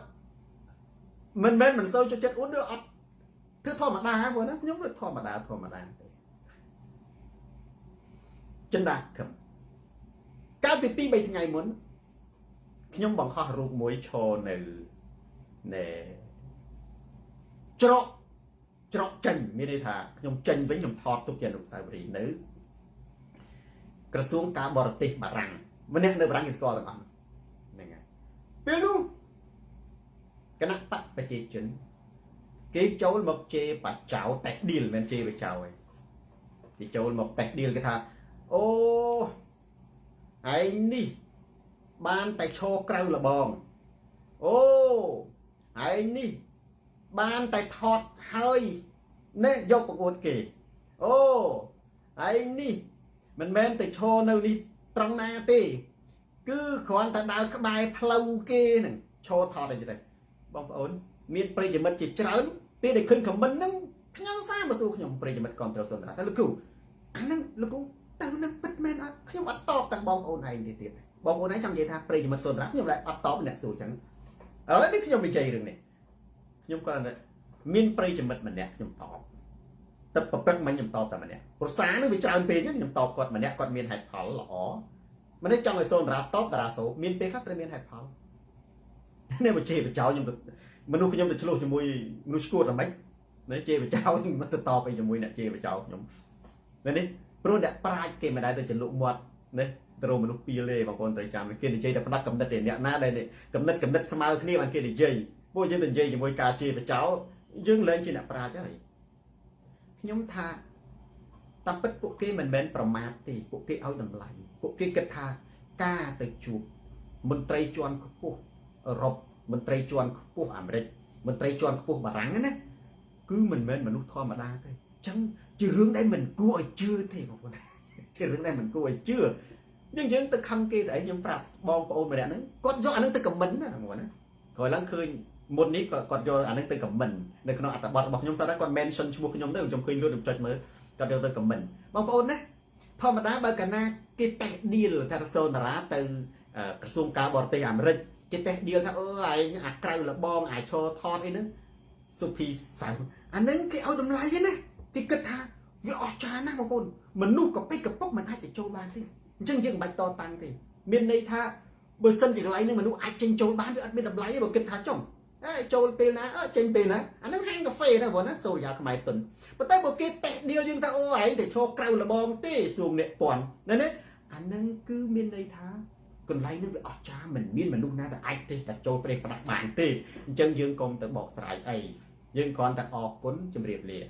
មិនសូវចូលចិត្តអ៊ុនឬអត់គឺធម្មតាហ្នឹងណាខ្ញុំគឺធម្មតាទេចិនដាខឹមកាលពី2-3ថ្ងៃមុនខ្ញុំបង្ហោះរូបមួយឈរនៅច្រកចេញមានន័យថាខ្ញុំចេញវិញខ្ញុំថតទុកជាអនុស្សាវរីយ៍នៅក្រសួងការបរទេសបារាំងម្នាក់នៅបារាំងគេស្គាល់ទាំងអស់ហ្នឹងហើយពេលនោះគណៈបកប្រជាជនគេចូលមកជេរបច្ចោតេះឌីលមិនជេរបច្ចោទេគេចូលមកតេះឌីលគេថាអូឯងនេះបានតែឈរក្រៅលបងអូឯងនេះបានតែថតហើយនេះយកប្រកួតគេអូឯងនេះមិនមែនតែឈរនៅនេះត្រង់ណាទេ cứ còn ta đào cái bài flow kia nè cho thọ này vậy bong ổn miền Tây chỉ mất chỉ trớn bây để khơi cầm mình nâng nhang xa mà xu nhom Tây mất còn trở sơn ra ta cứu anh nâng cứu tao nâng bắt men á nhom bắt to tặng bong ổn này thì tiệt bong ổn này trong vậy tha Tây mất sơn ra nhom lại bắt to nè xu chẳng ở đấy nhom bị chơi rồi nè nhom còn này miền Tây chỉ mất mình nè nhom to tập bậc mình nhom toแต่มันเนี่ยภาษาเนี่ยวิจารณ์เป็นnhom to กดมันเนี่ยกดมีเหตุผลหรอมันได้จังไอ้โซนราตอบราโซมีนเปครับแต่มีเหตุผลเนี่ยมันเจ็บเจ้ายังมนุษย์ยังจะชลุจมูกมนุษย์กูทำไมเนี่ยเจ็บเจ้ามันจะต่อไปจมูกเนี่ยเจ็บเจ้ายังเนี่ยเพราะเนี่ยปลายเกมมาได้ตัวจะลุกหมดเนี่ยตัวมนุษย์ปีเล่บางคนตัวจำเกมเจ็บแต่พนักกำนัดเนี่ยน่าได้เนี่ยกำนัดสมาร์ทนี่มันเกมเจ็บพวกยังเป็นเจ็บจมูกกาเจ็บเจ้ายังเล่นจีน่ะปลายเจ้าไหนยมทาตำเป็ดพวกเกมันเป็นประมาทตีพวกเกเอาดำไหลพวกเกกระทากล้าตะจูบมันไตรจวนขบุรบมันไตรจวนขบุอเมริกมันไตรจวนขบุบารังนั่นนะคือมันเป็นมนุษย์ธรรมดาthôiจังจะเรื่องได้มันกลัวchưa thì mộtคนจะเรื่องได้มันกลัวchưa nhưng từ khăn kia để nhưngปรับบองôn mà đạnนั้นก็ย้อนอันนั้นtừกับmìnhนะหมดนะคอยล้างคืนมดนี้ก็ย้อนอันนั้นtừกับmìnhในขณะอัตบัตบอกยมตาได้ก่อนเมนชั่นชั่วโมงยมได้ยมคืนรู้ดึงจัดมือก็ย้อนtừกับmìnhบองônนะพอมาได้เบอร์กันนะกิเตดีหรือทาร์โซนราtừกระทรวงการบริหารอเมริกกิเตดีถ้าไอ้อักไกลหรือบองไอ้โชว์ทอนไอ้นั้นสุพีสายอันนั้นcáiเอาดำลายนะที่กระทาวิออกจานะบางคนมันนุ่มกับไปกับปกมันให้แต่โจบานที่จังยังใบตอตังที่เมียนในท่าเบอร์เซนอย่างไรนึงมันนุ่มไอ้เจนโจบานหรืออันเป็นดำลายบอกกินท่าจ่องไอ้โจเปนะเจนเปนะอันนั้นห้างกาแฟนะบอกนะโซยาขมายตุนแต่แต่บอกกิเตเดียวยังถ้าโอ้ไอ้แต่โชว์ไกลหรือบองที่สูงเนี่ยป่อนนั่นเนี่ยอันนั้นคือเมียนในท่าคนไรนึกว่าอ๋อจ้ามันมีนมันนุ่มนะแต่ไอ้ที่แต่โจไปประดับบานที่จังยังกงแต่บอกสายไอ้ยังก่อนแต่ออกก้นจมเรียบเรีย